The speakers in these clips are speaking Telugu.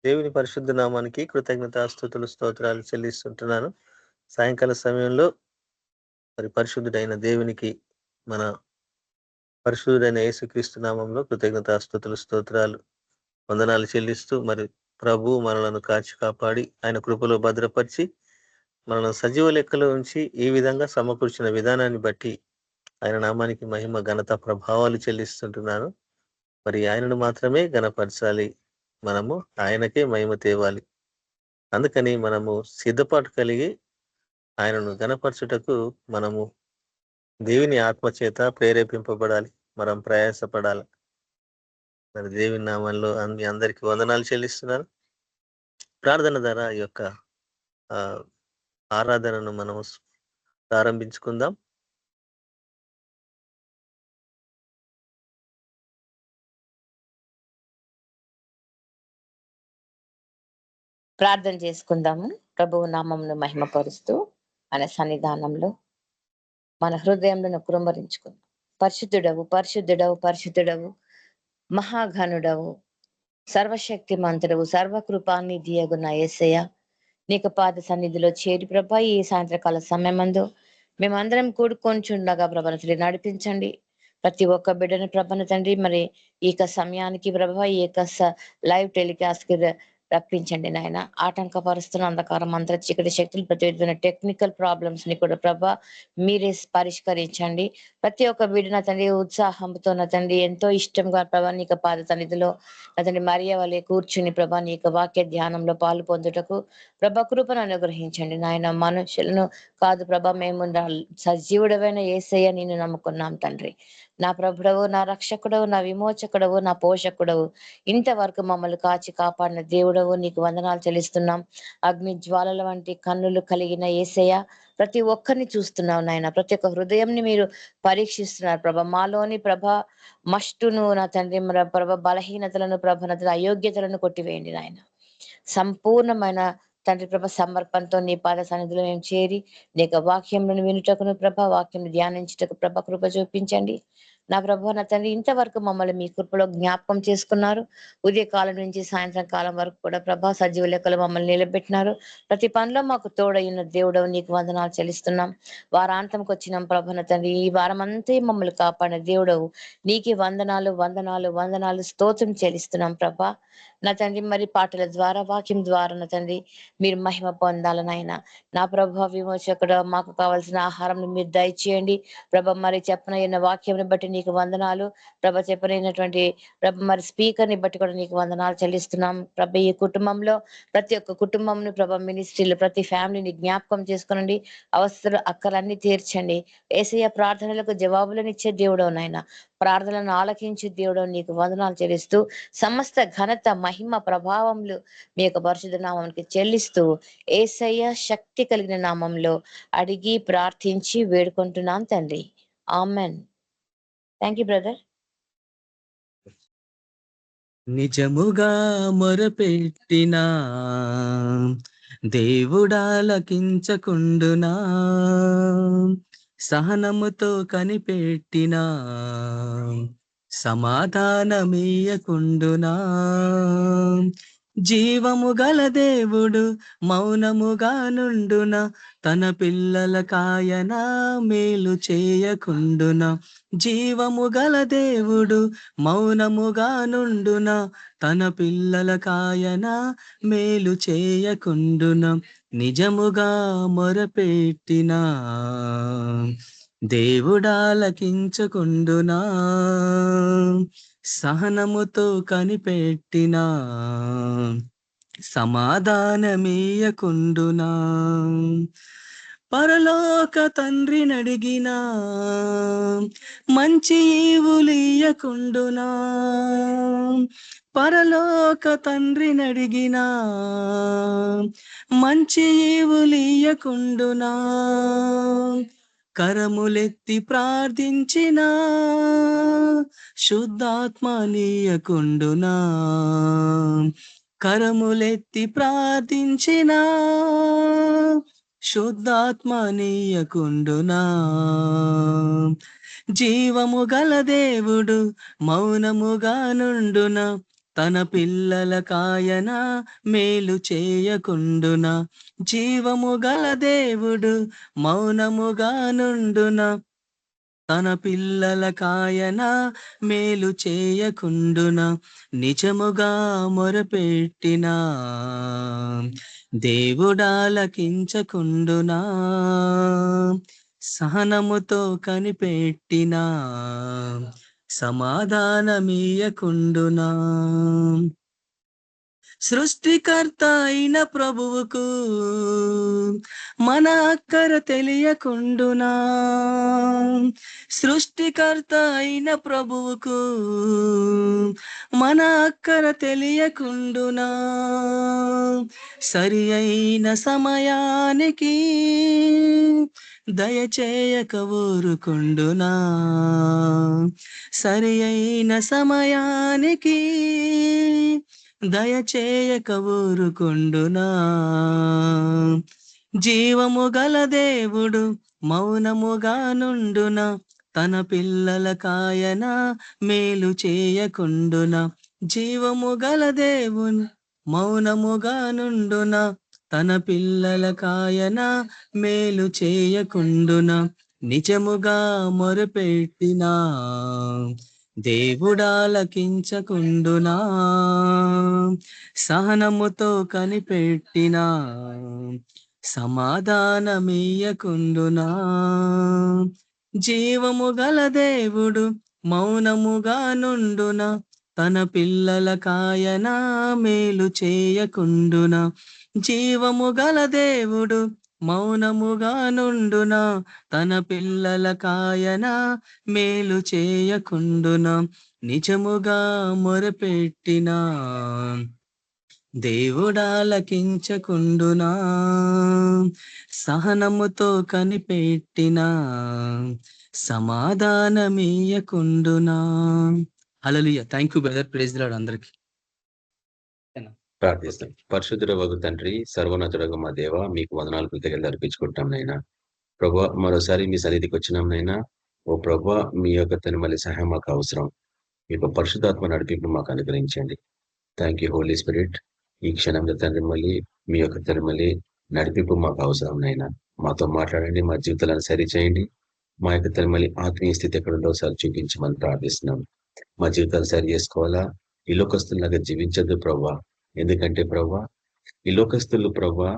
దేవుని పరిశుద్ధ నామానికి కృతజ్ఞతాస్తుతులు స్తోత్రాలు చెల్లిస్తుంటున్నాను. సాయంకాల సమయంలో మరి పరిశుద్ధుడైన దేవునికి మన పరిశుద్ధుడైన యేసుక్రీస్తు నామంలో కృతజ్ఞతాస్తుతులు స్తోత్రాలు వందనాలు చెల్లిస్తూ మరి ప్రభు మనలను కాచి కాపాడి ఆయన కృపలో భద్రపరిచి మనల్ని సజీవ లెక్కలో ఉంచి ఈ విధంగా సమకూర్చిన విధానాన్ని బట్టి ఆయన నామానికి మహిమ ఘనత ప్రభావాలు చెల్లిస్తుంటున్నాను. మరి ఆయనను మాత్రమే ఘనపరచాలి, మనము ఆయనకే మహిమ తేవాలి. అందుకని మనము సిద్ధపాటు కలిగి ఆయనను ఘనపరచుటకు మనము దేవుని ఆత్మచేత ప్రేరేపింపబడాలి, మనం ప్రయాసపడాలి. మరి దేవుని నామంలో మీ అందరికీ వందనాలు చెల్లిస్తున్నాను. ప్రార్థన ద్వారా ఈ యొక్క ఆ ఆరాధనను మనము ప్రారంభించుకుందాం. ప్రార్థన చేసుకుందాము. ప్రభువు నామమును మహిమపరుస్తూ ఆయన సన్నిధానంలో మన హృదయంలో కురుంబరించుకుందాం. పరిశుద్ధుడవు, పరిశుద్ధుడవు, పరిశుద్ధుడవు, మహాఘనుడవు, సర్వశక్తి మంతుడవు, సర్వకృపానిధియగున యేసయ్య, నీకు పాద సన్నిధిలో చేరి ప్రభా ఈ సాయంత్రకాల సమయమందు మేమందరం కూడుకొంచుండగా ప్రభను నడిపించండి. ప్రతి ఒక్క బిడ్డని ప్రభను తండ్రి మరి ఈ సమయానికి ప్రభా ఈ లైవ్ టెలికాస్ట్ కి రప్పించండి నాయన. ఆటంకపరుస్తున్న అంధకారం మంత్ర చీకటి శక్తులు, ప్రతి విధమైన టెక్నికల్ ప్రాబ్లమ్స్ ని కూడా ప్రభా మీరే పరిష్కరించండి. ప్రతి ఒక్క బిడ్డ తండ్రి ఉత్సాహంతో తండ్రి ఎంతో ఇష్టంగా ప్రభా నీకు పాద సన్నిధిలో అతని మరియ వలె కూర్చుని ప్రభా నీకు వాక్య ధ్యానంలో పాలు పొందుటకు ప్రభా కృపను అనుగ్రహించండి నాయన. మనుషులను కాదు ప్రభా, మేము సజీవుడమైన యేసయ్య నిన్ను నమ్ముకున్నాం తండ్రి. నా ప్రభుడవు, నా రక్షకుడవు, నా విమోచకుడవు, నా పోషకుడవు, ఇంతవరకు మమ్మల్ని కాచి కాపాడిన దేవుడవు నీకు వందనాలు చెల్లిస్తున్నాం. అగ్ని జ్వాలల వంటి కన్నులు కలిగిన యేసయ్య ప్రతి ఒక్కరిని చూస్తున్నావు నాయన. ప్రతి ఒక్క హృదయంని మీరు పరీక్షిస్తున్నారు ప్రభ. మాలోని ప్రభ మస్టును నా తండ్రి ప్రభ బలహీనతలను ప్రభ అయోగ్యతలను కొట్టివేయండి నాయన. సంపూర్ణమైన తండ్రి ప్రభ సమర్పణతో నీ పాద సన్నిధిలో మేము చేరి నీకు వాక్యంను వినుటకును ప్రభ, వాక్యం ధ్యానించుటకు ప్రభ కృప చూపించండి నా ప్రభు. నా తండ్రి ఇంతవరకు మమ్మల్ని మీ కృపలో జ్ఞాపకం చేసుకున్నారు. ఉదయకాలం నుంచి సాయంత్రం కాలం వరకు కూడా ప్రభా సజీవ లెక్కలు మమ్మల్ని నిలబెట్టినారు. ప్రతి పనిలో మాకు తోడైన దేవుడవు నీకు వందనాలు చెల్లిస్తున్నాం. వారాంతంకి వచ్చినాం ప్రభ. నా తండ్రి ఈ వారం అంతా మమ్మల్ని కాపాడిన దేవుడవు నీకు వందనాలు వందనాలు వందనాలు స్తోత్రం చెల్లిస్తున్నాం ప్రభా. నా తండ్రి మరి పాటల ద్వారా వాక్యం ద్వారా నా తండ్రి మీరు మహిమ పొందాలనైనా నా ప్రభ విమోచకుడు. మాకు కావాల్సిన ఆహారం మీరు దయచేయండి ప్రభ. మరి చెప్పనైన వాక్యం బట్టి నీకు వందనాలు ప్రభ. చెప్పనైనటువంటి ప్రభ మరి స్పీకర్ ని బట్టి కూడా నీకు వందనాలు చెల్లిస్తున్నాం ప్రభ. ఈ కుటుంబంలో ప్రతి ఒక్క కుటుంబంను ప్రభ, మినిస్ట్రీలు ప్రతి ఫ్యామిలీని జ్ఞాపకం చేసుకునండి. అవసరం అక్కలన్నీ తీర్చండి. యేసయ్య ప్రార్థనలకు జవాబులను ఇచ్చే దేవుడు నాయన. ప్రార్థనలను ఆలకించి దేవుడు నీకు వందనాలు చెల్లిస్తూ సమస్త ఘనత మహిమ ప్రభావములు మీ యొక్క పరిశుద్ధ నామానికి చెల్లిస్తూ యేసయ్య శక్తి కలిగిన నామంలో అడిగి ప్రార్థించి వేడుకుంటున్నాం తండ్రి. ఆమెన్. Thank you brother. నిజముగా మొరపెట్టినా దేవుడాలకించకుండునా, సహనముతో కనిపెట్టినా సమాధానమీయకుండునా. జీవము గల దేవుడు మౌనముగా నుండున, తన పిల్లల కాయన మేలు చేయకుండున. జీవము గల దేవుడు మౌనముగా నుండున, తన పిల్లల కాయన మేలు చేయకుండున. నిజముగా మొరపెట్టినా దేవుడాలకించకుండునా, సహనముతో కనిపెట్టినా సమాధానమీయకుండునా. పరలోక తండ్రి నడిగినా మంచి ఈవులీయకుండునా. పరలోక తండ్రి నడిగినా మంచి ఈవులీయకుండునా. కరములెత్తి ప్రార్థించినా శుద్ధాత్మనీయకుండునా. కరములెత్తి ప్రార్థించినా శుద్ధాత్మనీయకుండునా. జీవము గల దేవుడు మౌనముగా నుండున, తన పిల్లల కాయన మేలు చేయకుండునా. జీవము గల దేవుడు మౌనముగా నుండునా. తన పిల్లల కాయన మేలు చేయకుండునా. నిజముగా మొరపెట్టినా దేవుడాలకించకుండునా. సహనముతో కనిపెట్టినా సమాధానమీయకుండునా. సృష్టికర్త అయిన ప్రభువుకు మన అక్కర తెలియకుండునా. సృష్టికర్త అయిన ప్రభువుకు మన అక్కర తెలియకుండునా. సరి అయిన సమయానికి దయచేయక ఊరుకుండునా. సరి అయిన సమయానికి దయచేయక ఊరుకుండునా. జీవము గల దేవుడు మౌనముగా నుండునా. తన పిల్లల కాయన మేలు చేయకుండునా. జీవము గల దేవుని మౌనముగా నుండునా. తన పిల్లల కాయన మేలు చేయకుండునా. నిజముగా మొరపెట్టినా దేవుడాలకించకుండునా. సహనముతో కనిపెట్టినా సమాధానమీయకుండునా. జీవము గల దేవుడు మౌనముగా నుండునా. తన పిల్లల కాయన మేలు చేయకుండునా. జీవము గల దేవుడు మౌనముగా నుండునా. తన పిల్లల కాయన మేలు చేయకుండునా. నిజముగా మొరపెట్టినా దేవుడాలకించకుండునా. సహనముతో కనిపెట్టినా సమాధానమీయకుండునా. హల్లెలూయా. Thank you brother. Praise the lord అందరికి. ప్రార్థిస్తాం. పరిశుద్ధుడవగు తండ్రి, సర్వోన్నతుడగు మా దేవ, మీకు వందనాలు కృతజ్ఞతలు అర్పించుకుంటాం నైనా. ప్రభువా, మరోసారి మీ సన్నిధికి వచ్చినాం నైనా. ఓ ప్రభువా, మీ యొక్క మళ్ళీ సహాయం మాకు అవసరం. మీ యొక్క పరిశుద్ధాత్మ నడిపింపు మాకు అనుగ్రహించండి. Thank you Holy Spirit. ఈ క్షణంలో తండ్రి మళ్ళీ మీ యొక్క మళ్ళీ నడిపింపు మాకు అవసరం నైనా. మాతో మాట్లాడండి, మా జీవితాలను సరి చేయండి. మా యొక్క మళ్ళీ ఆత్మీయ స్థితి ఎక్కడుందో ఒకసారి చూపించమని ప్రార్థిస్తున్నాం. మా జీవితాలు సరి చేసుకోవాలా, ఈ లోకస్తుల్లాగా జీవించద్దు ప్రవ్వా. ఎందుకంటే ప్రవ్వా, ఈ లోకస్తులు ప్రవ్వా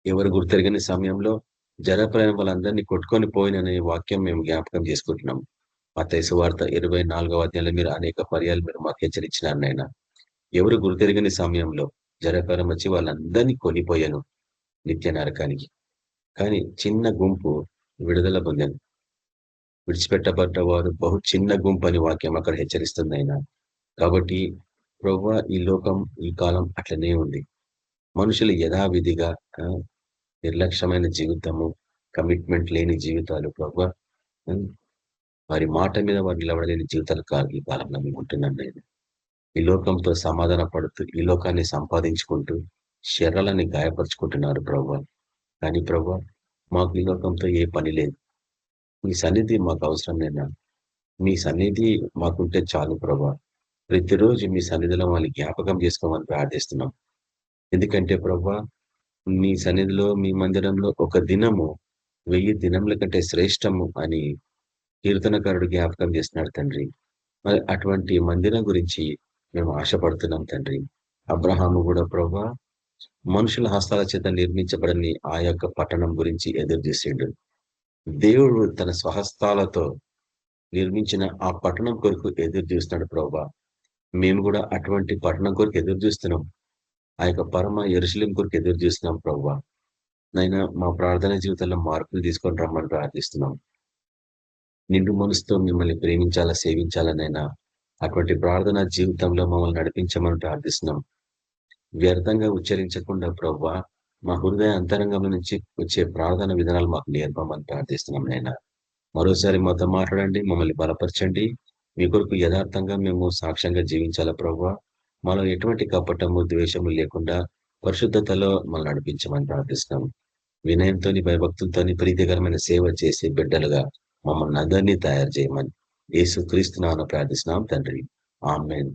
ఎవరు గుర్తెరగని సమయంలో జరపలేని వాళ్ళందరినీ కొట్టుకొని పోయిననే వాక్యం మేము జ్ఞాపకం చేసుకుంటున్నాం. మత్తయి సువార్త 24వ అధ్యాయంలో మీరు అనేక పర్యాలు మీరు మాకు హెచ్చరించినారు నాయన. ఎవరు గుర్తెరగని సమయంలో జరపరం వచ్చి వాళ్ళందరినీ కొనిపోయాను నిత్య నరకానికి. కానీ చిన్న గుంపు విడుదల పొందాను. విడిచిపెట్టబడ్డ వారు బహు చిన్న గుంపు అని వాక్యం అక్కడ హెచ్చరిస్తుంది అయినా. కాబట్టి ప్రవ్వా, ఈ లోకం ఈ కాలం అట్లనే ఉంది. మనుషులు యథావిధిగా నిర్లక్ష్యమైన జీవితము, కమిట్మెంట్ లేని జీవితాలు ప్రవ్వా, వారి మాట మీద వారు నిలబడలేని జీవితాలు కాదు ఈ కాలంలో మేము ఉంటున్నాను నేను. ఈ లోకంతో సమాధాన పడుతూ ఈ లోకాన్ని సంపాదించుకుంటూ శరీరాలని గాయపరుచుకుంటున్నారు ప్రవ్వా. కానీ ప్రవ్వా, మాకు ఈ లోకంతో ఏ పని లేదు. మీ సన్నిధి మాకు అవసరం లేదా? మీ సన్నిధి మాకుంటే చాలు ప్రభా. ప్రతిరోజు మీ సన్నిధిలో వాళ్ళని జ్ఞాపకం చేసుకోమని ప్రార్థిస్తున్నాం. ఎందుకంటే ప్రభా, మీ సన్నిధిలో మీ మందిరంలో ఒక దినము 1000 దినముల కంటే శ్రేష్టము అని కీర్తనకారుడు జ్ఞాపకం చేస్తున్నాడు తండ్రి. మరి అటువంటి మందిరం గురించి మేము ఆశపడుతున్నాం తండ్రి. అబ్రహాము కూడా ప్రభా, మనుషుల హస్తాల చేత నిర్మించబడని ఆ యొక్క పట్టణం గురించి ఎదురు చేసిండు. దేవుడు తన స్వహస్తాలతో నిర్మించిన ఆ పట్టణం కొరకు ఎదురు చూస్తున్నాడు ప్రభా. మేము కూడా అటువంటి పట్టణం కొరకు ఎదురు చూస్తున్నాం. ఆ యొక్క పరమ యెరూషలేము కొరకు ఎదురు చూస్తున్నాం ప్రభా. నైనా మా ప్రార్థన జీవితంలో మార్పులు తీసుకొని రమ్మని ప్రార్థిస్తున్నాం. నిండు మనసుతో మిమ్మల్ని ప్రేమించాలా, సేవించాలనైనా అటువంటి ప్రార్థన జీవితంలో మమ్మల్ని నడిపించమని ప్రార్థిస్తున్నాం. వ్యర్థంగా ఉచ్చరించకుండా ప్రభా, మా హృదయ అంతరంగం నుంచి వచ్చే ప్రార్థన విధానాలు మాకు నేర్పమని ప్రార్థిస్తున్నాం నైనా. మరోసారి మాతో మాట్లాడండి, మమ్మల్ని బలపరచండి. మీ కొరకు యథార్థంగా మేము సాక్ష్యంగా జీవించాలా ప్రభా. మాలో ఎటువంటి కపటము, ద్వేషము లేకుండా పరిశుద్ధతలో మనల్ని నడిపించమని ప్రార్థిస్తున్నాం. వినయంతో, భయభక్తులతో ప్రీతికరమైన సేవ చేసే బిడ్డలుగా మమ్మల్ని అందరినీ తయారు చేయమని యేసుక్రీస్తు నామమున ప్రార్థిస్తున్నాం తండ్రి. ఆమేన్.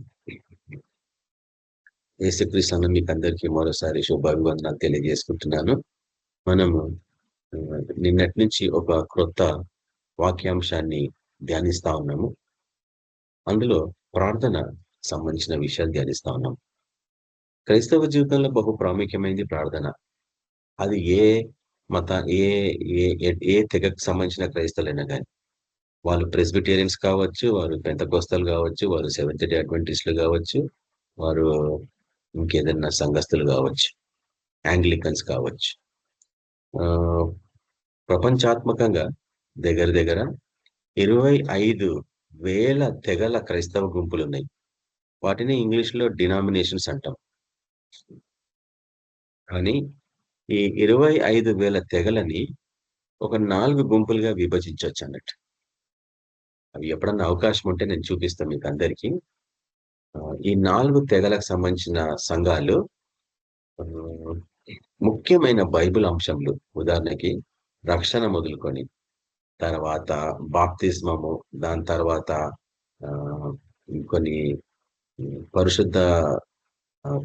యేసుక్రీస్తు నామమున మీకు అందరికీ మరోసారి శుభాభివందనాలు తెలియజేసుకుంటున్నాను. మనము నిన్నటి నుంచి ఒక క్రొత్త వాక్యాంశాన్ని ధ్యానిస్తా ఉన్నాము. అందులో ప్రార్థన సంబంధించిన విషయాలు ధ్యానిస్తా ఉన్నాం. క్రైస్తవ జీవితంలో బహు ప్రాముఖ్యమైనది ప్రార్థన. అది ఏ మత ఏ ఏ ఏ తెగకు సంబంధించిన క్రైస్తవులైనా కానీ, వాళ్ళు ప్రెస్బిటేరియన్స్ కావచ్చు, వారు పెంతెకోస్తలు కావచ్చు, వారు సెవెంత్ డే అడ్వెంటిస్టులు కావచ్చు, వారు ఇంకేదైనా సంఘస్థులు కావచ్చు, యాంగ్లికన్స్ కావచ్చు. ప్రపంచాత్మకంగా దగ్గర దగ్గర 25,000 తెగల క్రైస్తవ గుంపులు ఉన్నాయి. వాటిని ఇంగ్లీష్లో డినామినేషన్స్ అంటాం. కానీ ఈ 25,000 తెగలని ఒక 4 గుంపులుగా విభజించవచ్చు అన్నట్టు. అవి ఎప్పుడన్నా అవకాశం ఉంటే నేను చూపిస్తాను మీకు అందరికీ. ఈ 4 తెగలకు సంబంధించిన సంఘాలు ముఖ్యమైన బైబిల్ అంశంలు, ఉదాహరణకి రక్షణ మొదలుకొని, తర్వాత బాప్తిస్మము, దాని తర్వాత కొన్ని పరిశుద్ధ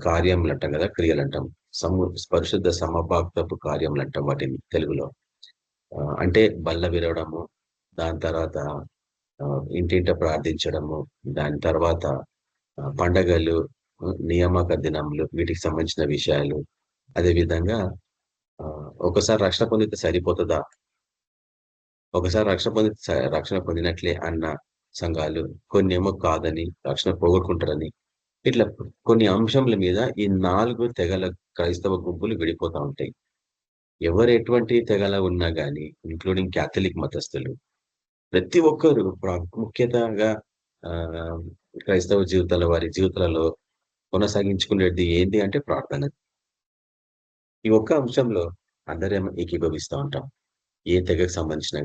కార్యములు అంటాం కదా, క్రియలు అంటాం, పరిశుద్ధ సమభాక్తపు కార్యములు అంటాం వాటిని తెలుగులో. అంటే బల్ల విరవడము, దాని తర్వాత ఇంటింట ప్రార్థించడము, దాని తర్వాత పండగలు, నియామక దినములు, వీటికి సంబంధించిన విషయాలు. అదేవిధంగా ఒకసారి రక్షణ పొందితే సరిపోతుందా, ఒకసారి రక్షణ పొందినట్లే అన్న సంఘాలు, కొన్ని ఏమో కాదని రక్షణ పోగొట్టుకుంటారని, ఇట్లా కొన్ని అంశంల మీద ఈ 4 తెగల క్రైస్తవ గుంపులు విడిపోతా ఉంటాయి. ఎవరు ఎటువంటి తెగల ఉన్నా గానీ, ఇంక్లూడింగ్ క్యాథలిక్ మతస్థులు, ప్రతి ఒక్కరు ప్రాముఖ్యతగా క్రైస్తవ జీవితాల వారి జీవితాలలో కొనసాగించుకునేది ఏంటి అంటే ప్రార్థన. ఈ ఒక్క అంశంలో అందరేమో ఏకీభవిస్తూ ఉంటాం, ఏ తెగకు సంబంధించిన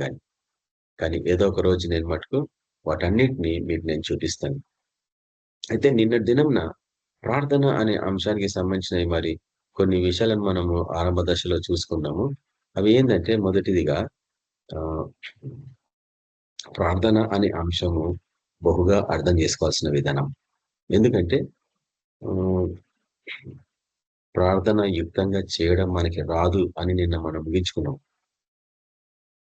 కానీ ఏదో ఒక రోజు నేను మటుకు వాటన్నిటిని మీకు నేను చూపిస్తాను. అయితే నిన్నటి దినంన ప్రార్థన అనే అంశానికి సంబంధించినవి మరి కొన్ని విషయాలను మనము ఆరంభ దశలో చూసుకున్నాము. అవి ఏంటంటే, మొదటిదిగా ప్రార్థన అనే అంశము బహుగా అర్థం చేసుకోవాల్సిన విధానం. ఎందుకంటే ప్రార్థన యుక్తంగా చేయడం మనకి రాదు అని నిన్న మనం ముగించుకున్నాం.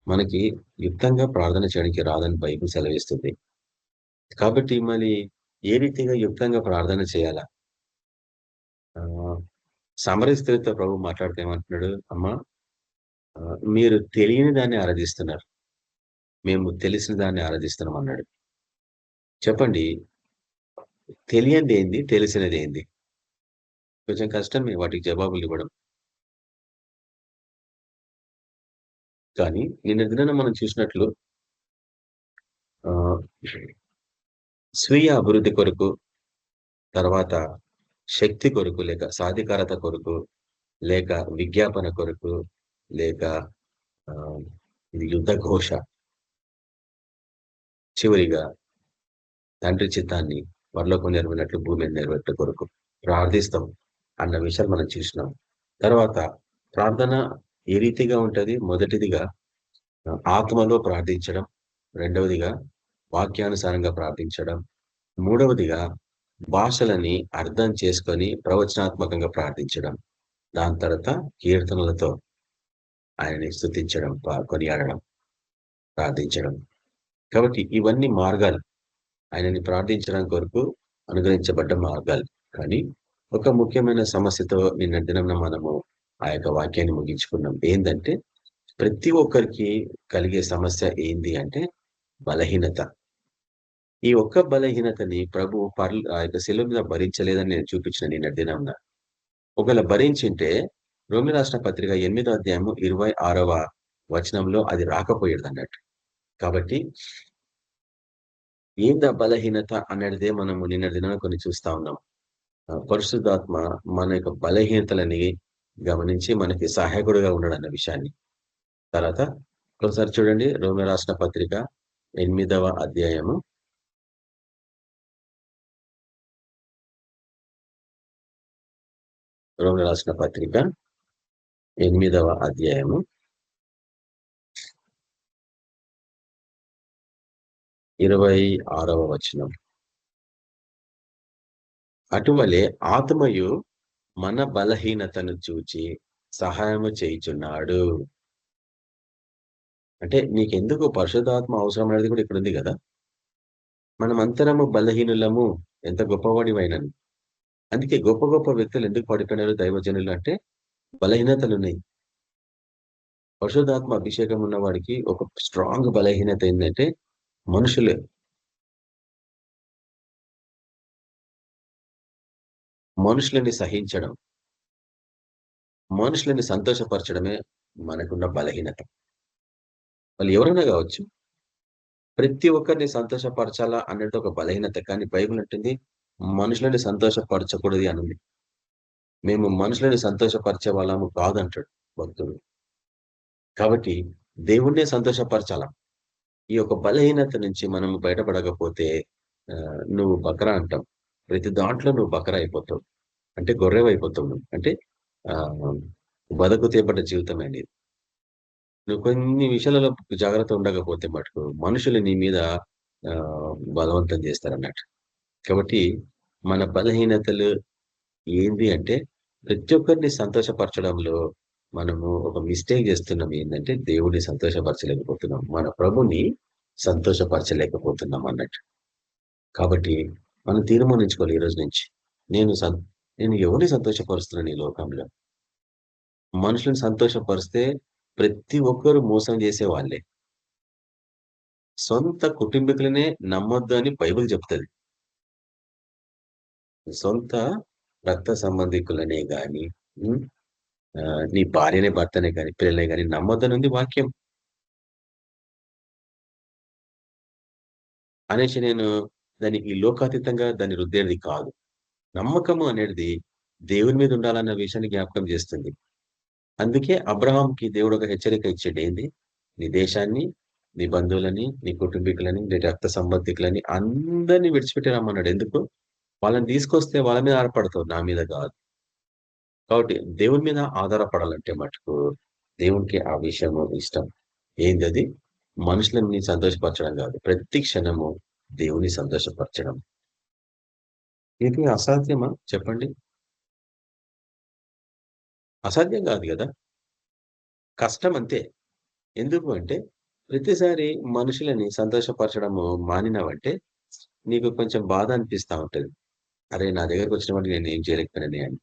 మనకి యుక్తంగా ప్రార్థన చేయడానికి రాదని బైబిల్ సెలవిస్తుంది. కాబట్టి మరి ఏ రీతిగా యుక్తంగా ప్రార్థన చేయాలా? సమరయ స్త్రీతో ప్రభు మాట్లాడితే ఏమంటున్నాడు? అమ్మా, మీరు తెలియని దాన్ని ఆరాధిస్తున్నారు, మేము తెలిసిన దాన్ని ఆరాధిస్తున్నాం అన్నాడు. చెప్పండి, తెలియనిది ఏంది, తెలిసినది ఏంది? కొంచెం కష్టమే వాటికి జవాబులు ఇవ్వడం. కానీ నిన్న దినాన మనం చూసినట్లు స్వీయ అభివృద్ధి కొరకు, తర్వాత శక్తి కొరకు, లేక సాధికారత కొరకు, లేక విజ్ఞాపన కొరకు, లేక ఇది యుద్ధ ఘోష, చివరిగా తండ్రి చిత్తాన్ని పరలోకం నెరవేరినట్లు భూమి మీద నెరవేర్చే కొరకు ప్రార్థిస్తాం అన్న విషయాలు మనం చూసినాం. తర్వాత ప్రార్థన ఏ రీతిగా ఉంటది? మొదటిదిగా ఆత్మలో ప్రార్థించడం, రెండవదిగా వాక్యానుసారంగా ప్రార్థించడం, మూడవదిగా భాషలని అర్థం చేసుకొని ప్రవచనాత్మకంగా ప్రార్థించడం, దాని తర్వాత కీర్తనలతో ఆయనని స్తుతించడం, కొనియాడడం, ప్రార్థించడం. కాబట్టి ఇవన్నీ మార్గాలు, ఆయనని ప్రార్థించడం కొరకు అనుగ్రహించబడ్డ మార్గాలు. కానీ ఒక ముఖ్యమైన సమస్యతో నిన్న దినం మనము ఆ యొక్క వాక్యాన్ని ముగించుకున్నాం. ఏంటంటే, ప్రతి ఒక్కరికి కలిగే సమస్య ఏంది అంటే బలహీనత. ఈ ఒక్క బలహీనతని ప్రభు ఆ యొక్క శిలువ మీద భరించలేదని నేను చూపించిన నిన్న దినంన. ఒకవేళ భరించింటే రోమి రాసిన పత్రిక 8వ అధ్యాయము 26వ వచనంలో అది రాకపోయేది అన్నట్టు. కాబట్టి ఏందా బలహీనత అన్నదే మనము నిన్న దినాన కొన్ని చూస్తా ఉన్నాం. పరిశుద్ధాత్మ మన యొక్క బలహీనతలని గమనించి మనకి సహాయకుడుగా ఉన్నాడు అన్న విషయాన్ని. తర్వాత ఒకసారి చూడండి, రోమి రాసిన పత్రిక 8వ అధ్యాయము 8వ 26వ వచనం. అటువలే ఆత్మయు మన బలహీనతను చూచి సహాయము చేయుచున్నాడు. అంటే నీకెందుకు పరిశుద్ధాత్మ అవసరం అనేది కూడా ఇక్కడ ఉంది కదా. మనమంతరము బలహీనులము, ఎంత గొప్పవాడివైనను. అందుకే గొప్ప గొప్ప వ్యక్తులు ఎందుకు పడిపోయినారు దైవజనులు అంటే బలహీనతలున్నాయి. పరిశుద్ధాత్మ అభిషేకం ఉన్న వాడికి ఒక స్ట్రాంగ్ బలహీనత ఏంటంటే మనుషులే. మనుషులని సహించడం, మనుషులని సంతోషపరచడమే మనకున్న బలహీనత. వాళ్ళు ఎవరైనా కావచ్చు. ప్రతి ఒక్కరిని సంతోషపరచాలా అనేది ఒక బలహీనత. కానీ బైబిల్ అంటుంది మనుషులని సంతోషపరచకూడదు అనుంది. మేము మనుషులని సంతోషపరిచే వాళ్ళము కాదంటాడు భక్తుడు. కాబట్టి దేవుణ్ణే సంతోషపరచాలా. ఈ యొక్క బలహీనత నుంచి మనం బయటపడకపోతే నువ్వు బకరా అంటాం. ప్రతి దాంట్లో నువ్వు బకరా అయిపోతావు. అంటే గొర్రెవైపోతావు నువ్వు. అంటే బతుకు చేపట్ట జీవితం అనేది. నువ్వు కొన్ని విషయాలలో జాగ్రత్త ఉండకపోతే మటుకు మనుషులు నీ మీద బలవంతం చేస్తారన్నట్టు. కాబట్టి మన బలహీనతలు ఏంది అంటే ప్రతి ఒక్కరిని సంతోషపరచడంలో మనము ఒక మిస్టేక్ చేస్తున్నాం. ఏంటంటే దేవుడిని సంతోషపరచలేకపోతున్నాం, మన ప్రభుని సంతోషపరచలేకపోతున్నాం అన్నట్టు. కాబట్టి మనం తీర్మానించుకోవాలి ఈ రోజు నుంచి, నేను ఎవరిని సంతోషపరుస్తున్నాను ఈ లోకంలో. మనుషులను సంతోషపరిస్తే ప్రతి ఒక్కరు మోసం చేసే వాళ్ళే. సొంత కుటుంబీకులనే నమ్మొద్దు అని బైబిల్ చెప్తుంది. సొంత రక్త సంబంధికులనే గాని, నీ భార్యనే భర్తనే గాని, పిల్లలే గాని నమ్మొద్దనుంది వాక్యం అనేసి నేను దానికి లోకాతీతంగా దాన్ని రుద్దేది కాదు. నమ్మకము అనేది దేవుని మీద ఉండాలన్న విషయాన్ని జ్ఞాపకం చేస్తుంది. అందుకే అబ్రహాంకి దేవుడు ఒక హెచ్చరిక ఇచ్చాడు. ఏంది? నీ దేశాన్ని, నీ బంధువులని, నీ కుటుంబీకులని, నీ రక్త సంబంధికులని అందరినీ విడిచిపెట్టి రమ్మన్నాడు. ఎందుకు? వాళ్ళని తీసుకొస్తే వాళ్ళ మీద ఆధారపడతావు, నా మీద కాదు. కాబట్టి దేవుని మీద ఆధారపడాలంటే మటుకు దేవునికి ఆ విషయము ఇష్టం. ఏంది అది? మనుషులని సంతోషపరచడం కాదు, ప్రతి క్షణము దేవుని సంతోషపరచడం. ఇది అసాధ్యమా చెప్పండి? అసాధ్యం కాదు కదా, కష్టం అంతే. ఎందుకు అంటే ప్రతిసారి మనుషులని సంతోషపరచడము మానినావంటే నీకు కొంచెం బాధ అనిపిస్తా ఉంటది. అరే, నా దగ్గరకు వచ్చిన వాడికి నేను ఏం చేయలేకపోయినానే అని,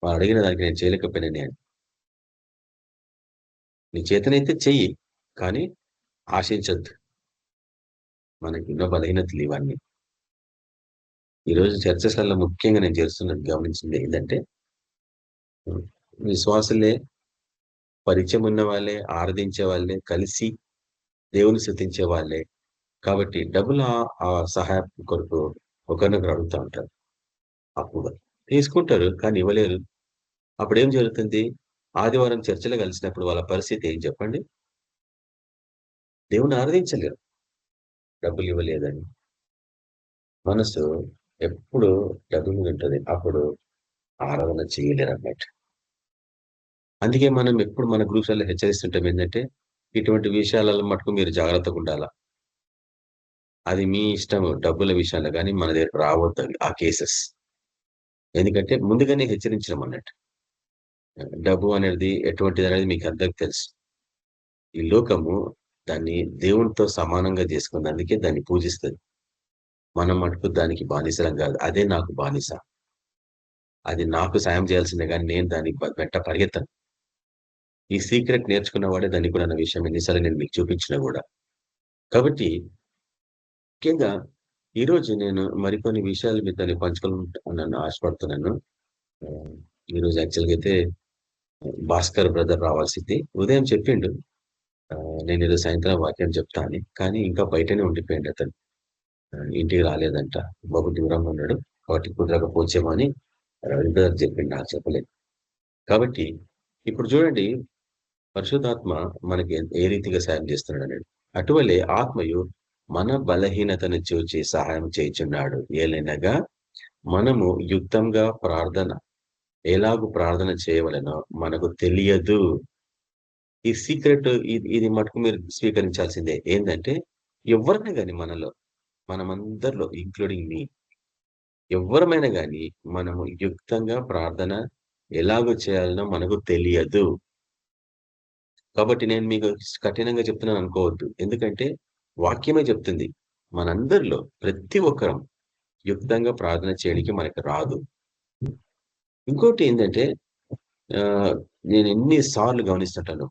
వాళ్ళు అడిగిన దానికి నేను చేయలేకపోయినానే అని. నీ చేతనైతే చెయ్యి, కానీ ఆశించద్దు. మనకి ఎన్నో బలహీనతలు ఇవన్నీ. ఈరోజు చర్చస్లలో ముఖ్యంగా నేను చేస్తున్నది గమనించింది ఏంటంటే విశ్వాసులే, పరిచయం ఉన్న వాళ్ళే, ఆరాధించే వాళ్ళే, కలిసి దేవుని స్తుతించే వాళ్ళే. కాబట్టి డబ్బులు ఆ సహాయం కొరకు ఒకరినొకరు అడుగుతూ ఉంటారు. అప్పుడు తీసుకుంటారు కానీ ఇవ్వలేరు. అప్పుడు ఏం జరుగుతుంది? ఆదివారం చర్చలో కలిసినప్పుడు వాళ్ళ పరిస్థితి ఏం చెప్పండి? దేవుని ఆరాధించలేరు, డబ్బులు ఇవ్వలేదని. మనసు ఎప్పుడు డబ్బు మీద ఉంటుంది, అప్పుడు ఆరాధన చేయలేరు అన్నట్టు. అందుకే మనం ఎప్పుడు మన గ్రూప్స్లలో హెచ్చరిస్తుంటాం ఏంటంటే ఇటువంటి విషయాలలో మటుకు మీరు జాగ్రత్తగా ఉండాలా. అది మీ ఇష్టం డబ్బుల విషయాల్లో, కానీ మన దగ్గరకు రావద్దు ఆ కేసెస్. ఎందుకంటే ముందుగానే హెచ్చరించడం అన్నట్టు. డబ్బు అనేది ఎటువంటిది అనేది మీకు అందరికి తెలుసు. ఈ లోకము దాన్ని దేవునితో సమానంగా చేసుకుంది, అందుకే దాన్ని పూజిస్తుంది. మనం మటుకు దానికి బానిసలం కాదు. అదే నాకు బానిస, అది నాకు సాయం చేయాల్సిందే కానీ నేను దానికి వెంట పరిగెత్తను. ఈ సీక్రెట్ నేర్చుకున్న వాడే దానికి కూడా అన్న విషయం ఎన్నిసార్లు నేను మీకు చూపించిన కూడా. కాబట్టి ముఖ్యంగా ఈరోజు నేను మరికొన్ని విషయాలు మీతో పంచుకోవాలని ఆశపడుతున్నాను. ఈరోజు యాక్చువల్గా అయితే భాస్కర్ బ్రదర్ రావాల్సింది, ఉదయం చెప్పిండు నేను ఈరోజు సాయంత్రం వాక్యం చెప్తా అని, కానీ ఇంకా బయటనే ఉండిపోయింది అతను. ఇంటికి రాలేదంట, బాబు దూరంగా ఉన్నాడు కాబట్టి కుదరకపోవచ్చేమో అని బ్రదర్ చెప్పిండు, నాకు చెప్పలేదు. కాబట్టి ఇప్పుడు చూడండి పరిశుద్ధాత్మ మనకి ఏ రీతిగా సాయం చేస్తున్నాడు అనేది. అటువలే ఆత్మయు మన బలహీనతను చూచి సహాయం చేయుచున్నాడు. ఏలైనగా మనము యుక్తంగా ఎలాగూ ప్రార్థన చేయవలనో మనకు తెలియదు. ఈ సీక్రెట్ ఇది మటుకు మీరు స్వీకరించాల్సిందే. ఏంటంటే ఎవరైనా గాని మనమందరిలో ఇంక్లూడింగ్ మీ ఎవ్వరమైనా గాని మనము యుక్తంగా ప్రార్థన ఎలాగో చేయాలనో మనకు తెలియదు. కాబట్టి నేను మీకు కఠినంగా చెప్తున్నాను అనుకోవద్దు. ఎందుకంటే వాక్యమే చెప్తుంది. మనందరిలో ప్రతి ఒక్కరం యుక్తంగా ప్రార్థన చేయడానికి మనకు రాదు. ఇంకోటి ఏందంటే నేను ఎన్ని సార్లు గమనిస్తుంటాను.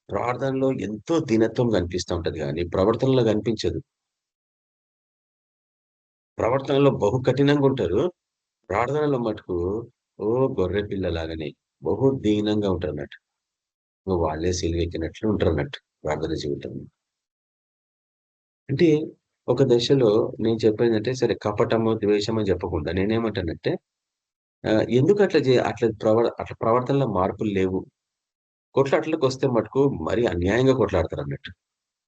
ప్రార్థనలో ఎంతో దీనత్వం కనిపిస్తా ఉంటది గానీ, ప్రవర్తనలో కనిపించదు. ప్రవర్తనలో బహు కఠినంగా ఉంటారు. ప్రార్థనలో మటుకు గొర్రె పిల్లలాగానే బహు దీనంగా ఉంటారన్నట్టు. వాళ్ళే సిలువెక్కినట్లు ఉంటారన్నట్టు ప్రార్థన జీవితంలో. అంటే ఒక దశలో నేను చెప్పేదంటే సరే కపటము, ద్వేషము అని చెప్పకుండా నేనేమంటానంటే ఎందుకు అట్లా ప్రవర్తనలో మార్పులు లేవు. కొట్లాటలకొస్తే మటుకు మరీ అన్యాయంగా కొట్లాడతారన్నట్టు.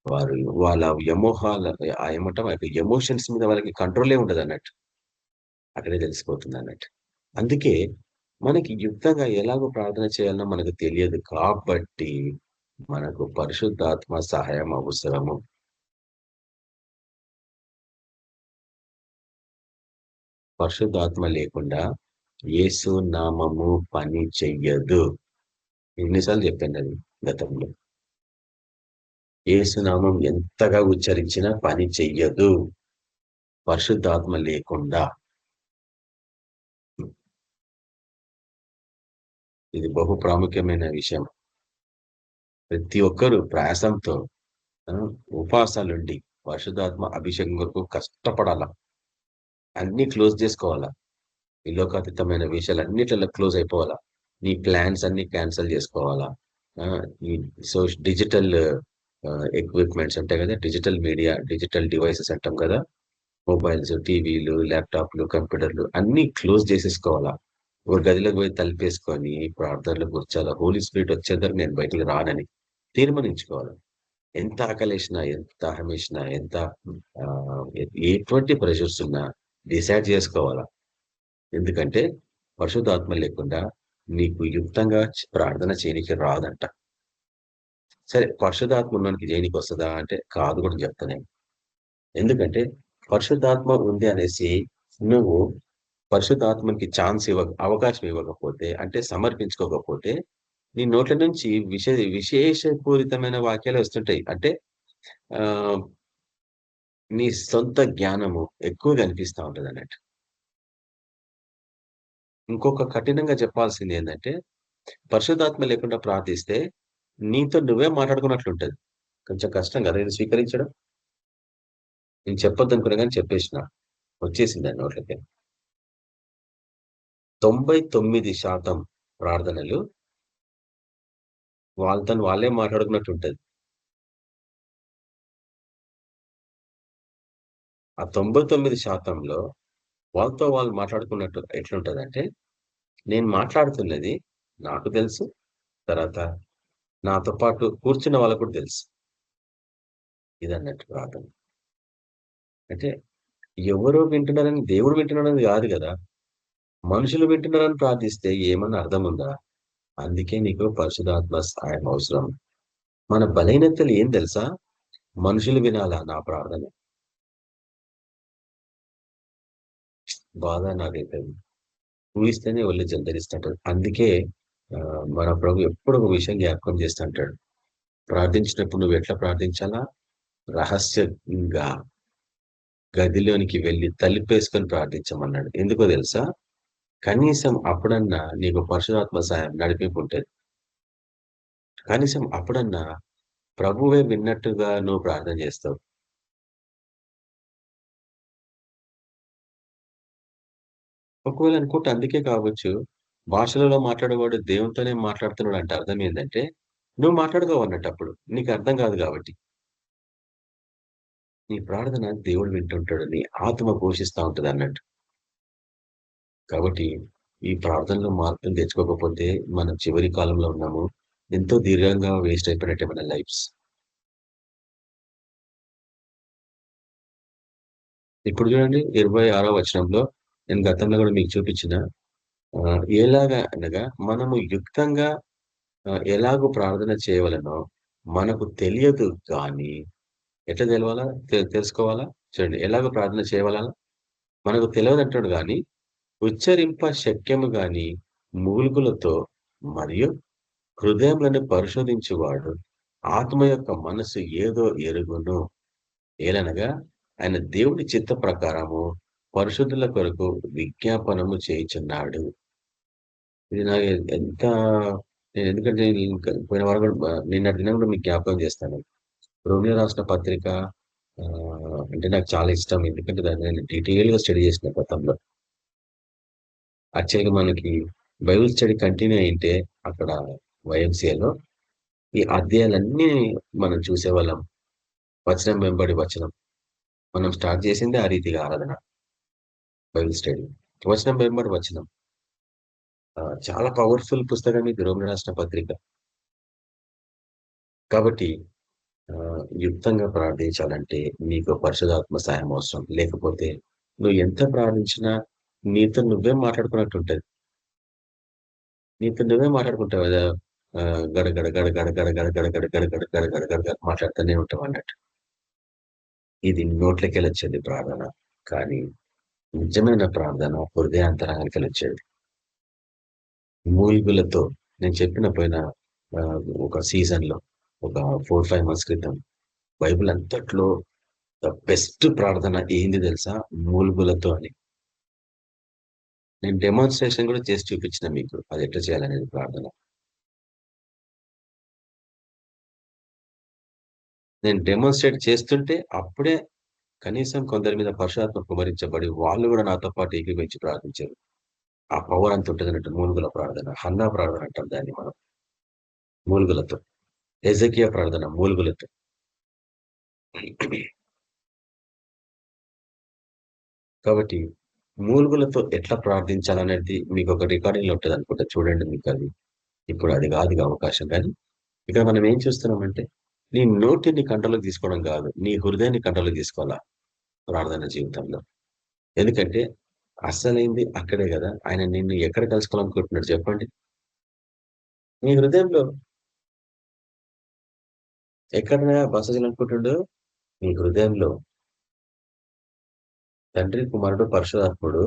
వారు వాళ్ళ ఎమోహాల ఏమంటాం ఎమోషన్స్ మీద వాళ్ళకి కంట్రోలే ఉండదన్నట్టు. అక్కడే తెలిసిపోతుందన్నట్టు. అందుకే మనకి యుక్తంగా ఎలాగో ప్రార్థన చేయాలనో మనకు తెలియదు కాబట్టి, మనకు పరిశుద్ధాత్మ సహాయం అవసరము. పరిశుద్ధాత్మ లేకుండా యేసు నామము పని చెయ్యదు. ఎన్నిసార్లు చెప్పానది గతంలో. యేసు నామం ఎంతగా ఉచ్చరించినా పని చెయ్యదు పరిశుద్ధాత్మ లేకుండా. ఇది బహు ప్రాముఖ్యమైన విషయం. ప్రతి ఒక్కరూ ప్రయాసంతో ఉపవాసాలుండి పరిశుద్ధాత్మ అభిషేకం కొరకు కష్టపడాల. అన్ని క్లోజ్ చేసుకోవాలా. ఈ లోకాతీతమైన విషయాలన్నిట్లలో క్లోజ్ అయిపోవాలా. నీ ప్లాన్స్ అన్ని క్యాన్సిల్ చేసుకోవాలా. ఈ డిజిటల్ ఎక్విప్మెంట్స్ ఉంటాయి కదా, డిజిటల్ మీడియా, డిజిటల్ డివైసెస్ అంటాం కదా, మొబైల్స్, టీవీలు, ల్యాప్టాప్లు, కంప్యూటర్లు అన్ని క్లోజ్ చేసేసుకోవాలా. ఒక గదిలోకి పోయి తలుపేసుకొని ప్రార్థనలు కూర్చోాలా. హోలీ స్పిరిట్ వచ్చేద్దరు నేను బయటకు రానని తీర్మానించుకోవాలి. ఎంత ఆకలేసినా, ఎంత దాహమేసినా, ఎంత ఎటువంటి ప్రెషర్స్ ఉన్నా డిసైడ్ చేసుకోవాలా. ఎందుకంటే పరిశుద్ధాత్మ లేకుండా నీకు యుక్తంగా ప్రార్థన చేయనికి రాదంట. సరే పరిశుద్ధాత్మ ఉన్నోనికి చేయనికి వస్తుందా అంటే కాదు కూడా చెప్తాను. ఎందుకంటే పరిశుద్ధాత్మ ఉంది అనేసి నువ్వు పరిశుద్ధాత్మకి అవకాశం ఇవ్వకపోతే, అంటే సమర్పించుకోకపోతే, నీ నోట్ల నుంచి విశేషపూరితమైన వాక్యాలు వస్తుంటాయి. అంటే నీ సొంత జ్ఞానము ఎక్కువగా అనిపిస్తా ఉంటది అన్నట్టు. ఇంకొక కఠినంగా చెప్పాల్సింది ఏంటంటే, పరిశుద్ధాత్మ లేకుండా ప్రార్థిస్తే నీతో నువ్వే మాట్లాడుకున్నట్లుంటది. కొంచెం కష్టం కదా ఇది స్వీకరించడం. నేను చెప్పొద్దు అనుకున్నా కానీ చెప్పేసిన, వచ్చేసింది ఆ నోట్లకి. 99% ప్రార్థనలు వాళ్ళతో వాళ్ళే మాట్లాడుకున్నట్టు ఉంటది. ఆ 99%లో వాళ్ళతో వాళ్ళు మాట్లాడుకున్నట్టు ఎట్లుంటదంటే, నేను మాట్లాడుతున్నది నాకు తెలుసు, తర్వాత నాతో పాటు కూర్చున్న వాళ్ళకు కూడా తెలుసు. ఇదన్నట్టు ప్రార్థన. అంటే ఎవరో వింటున్నారని దేవుడు వింటున్నాడని కాదు కదా, మనుషులు వింటున్నారని ప్రార్థిస్తే ఏమన్నా అర్థం ఉందా? అందుకే నీకు పరిశుద్ధాత్మ సహాయం అవసరం. మన బలహీనతలు ఏం తెలుసా? మనుషులు వినాలా నా ప్రార్థన. బాధ నాకైతే ఊహిస్తేనే ఒళ్ళు జంతరిస్తుంటాడు. అందుకే మన ప్రభు ఎప్పుడు ఒక విషయం జ్ఞాపకం చేస్తుంటాడు. ప్రార్థించినప్పుడు నువ్వు ఎట్లా ప్రార్థించాలా? రహస్యంగా గదిలోనికి వెళ్ళి తలుపేసుకొని ప్రార్థించమన్నాడు. ఎందుకో తెలుసా? కనీసం అప్పుడన్నా నీకు పరిశుధాత్మ సహాయం నడిపింపు ఉంటది. కనీసం అప్పుడన్నా ప్రభువే విన్నట్టుగా నువ్వు ప్రార్థన చేస్తావు. ఒకవేళ అనుకుంటే అందుకే కావచ్చు, భాషలలో మాట్లాడేవాడు దేవునితోనే మాట్లాడుతున్నాడు అంటే అర్థం ఏంటంటే, నువ్వు మాట్లాడుకోవు అన్నట్టు అప్పుడు. నీకు అర్థం కాదు కాబట్టి. నీ ప్రార్థన దేవుడు వింటుంటాడు. నీ ఆత్మ పోషిస్తా ఉంటది అన్నట్టు. కాబట్టి ఈ ప్రార్థనలో మార్పులు తెచ్చుకోకపోతే మనం చివరి కాలంలో ఉన్నాము. ఎంతో దీర్ఘంగా వేస్ట్ అయిపోయినట్టే మన లైఫ్స్. ఇప్పుడు చూడండి 26వ వచనంలో నేను గతంలో కూడా మీకు చూపించిన ఎలాగా అనగా మనము యుక్తంగా ఎలాగో ప్రార్థన చేయవలనో మనకు తెలియదు కానీ ఎట్లా తెలవాలా తెలుసుకోవాలా? చూడండి ఎలాగో ప్రార్థన చేయవాలా? మనకు తెలియదంటాడు గాని ఉచ్చరింప శక్యము గాని మూల్గులతో మరియు హృదయములను పరిశోధించువాడు ఆత్మ యొక్క మనసు ఏదో ఎరుగును. ఏలనగా ఆయన దేవుడి చిత్త ప్రకారము పరిశుద్ధుల కొరకు విజ్ఞాపనము చేయుచున్నాడు. ఇది నాకు ఎంత నేను ఎందుకంటే నేను ఇంకా పోయిన వారం కూడా నిన్నటి దినం కూడా మీకు జ్ఞాపకం చేస్తాను. రోమియో రాసిన పత్రిక అంటే నాకు చాలా ఇష్టం. ఎందుకంటే దాన్ని నేను డీటెయిల్‌గా స్టడీ చేసిన గతంలో. యాక్చువల్‌గా మనకి బైబిల్ స్టడీ కంటిన్యూ అయింటే అక్కడ వైఎంసీఏలో ఈ అధ్యాయాలన్నీ మనం చూసేవాళ్ళం. వచనం వెంబడి వచనం. మనం స్టార్ట్ చేసిందే ఆ రీతిగా ఆరాధన. Bible study. వచనం వెంబడి వచనం. చాలా పవర్‌ఫుల్ పుస్తకం ఇది రోమియో రాసిన పత్రిక. కాబట్టి యుక్తంగా ప్రార్థించాలంటే నీకు పరిశుద్ధాత్మ సహాయం అవసరం. లేకపోతే నువ్వు ఎంత ప్రార్థించినా నీతో నువ్వే మాట్లాడుకున్నట్టుంటది. నీతో నువ్వే మాట్లాడుకుంటావు కదా! గడ గడ గడ గడ గడ గడ గడ గడ గడ గడ గడ గడ గడ గడ మాట్లాడుతూనే ఉంటావు అన్నట్టు. ఇది నోట్లకెళ్ళొచ్చేది ప్రార్థన. కానీ నిజమైన ప్రార్థన హృదయాంతరంగానికెళ్ళొచ్చేది. మూల్గులతో నేను చెప్పిన పోయిన ఒక సీజన్‌లో ఒక 4, 5 మంత్స్ క్రితం బైబిల్ అంతట్లో ద బెస్ట్ ప్రార్థన ఏంది తెలుసా? మూల్గులతో అని. నేను డెమాన్‌స్ట్రేషన్ కూడా చేసి చూపించిన మీకు. అది ఎట్లా చేయాలనేది ప్రార్థన. నేను డెమాన్‌స్ట్రేట్ చేస్తుంటే అప్పుడే కనీసం కొందరి మీద పరిశుద్ధాత్మ కుమ్మరించబడి వాళ్ళు కూడా నాతో పాటు ఏకీభవించి ప్రార్థించారు. ఆ పవర్ అంత ఉంటదన్నట్టు మూలుగుల ప్రార్థన. హన్నా ప్రార్థన అంటాం దాన్ని మనం. మూలుగులతో. హెజకియా ప్రార్థన మూలుగులతో. కాబట్టి మూలుగులతో ఎట్లా ప్రార్థించాలనేది మీకు ఒక రికార్డింగ్‌లో ఉంటదనుకుంటా చూడండి మీకది. ఇప్పుడు అది కాదుగా అవకాశం. కానీ ఇక్కడ మనం ఏం చూస్తున్నామంటే నీ నోటిని కంట్రోల్‌లోకి తీసుకోవడం కాదు. నీ హృదయాన్ని కంట్రోల్‌లోకి తీసుకోవాలా ప్రార్థన జీవితంలో. ఎందుకంటే అసలైంది అక్కడే గదా! ఆయన నిన్ను ఎక్కడ కలుసుకోవాలనుకుంటున్నాడు చెప్పండి? నీ హృదయంలో. ఎక్కడ బస చేయాలనుకుంటుండు? నీ హృదయంలో. తండ్రి, కుమారుడు, పరిశుధాత్ముడు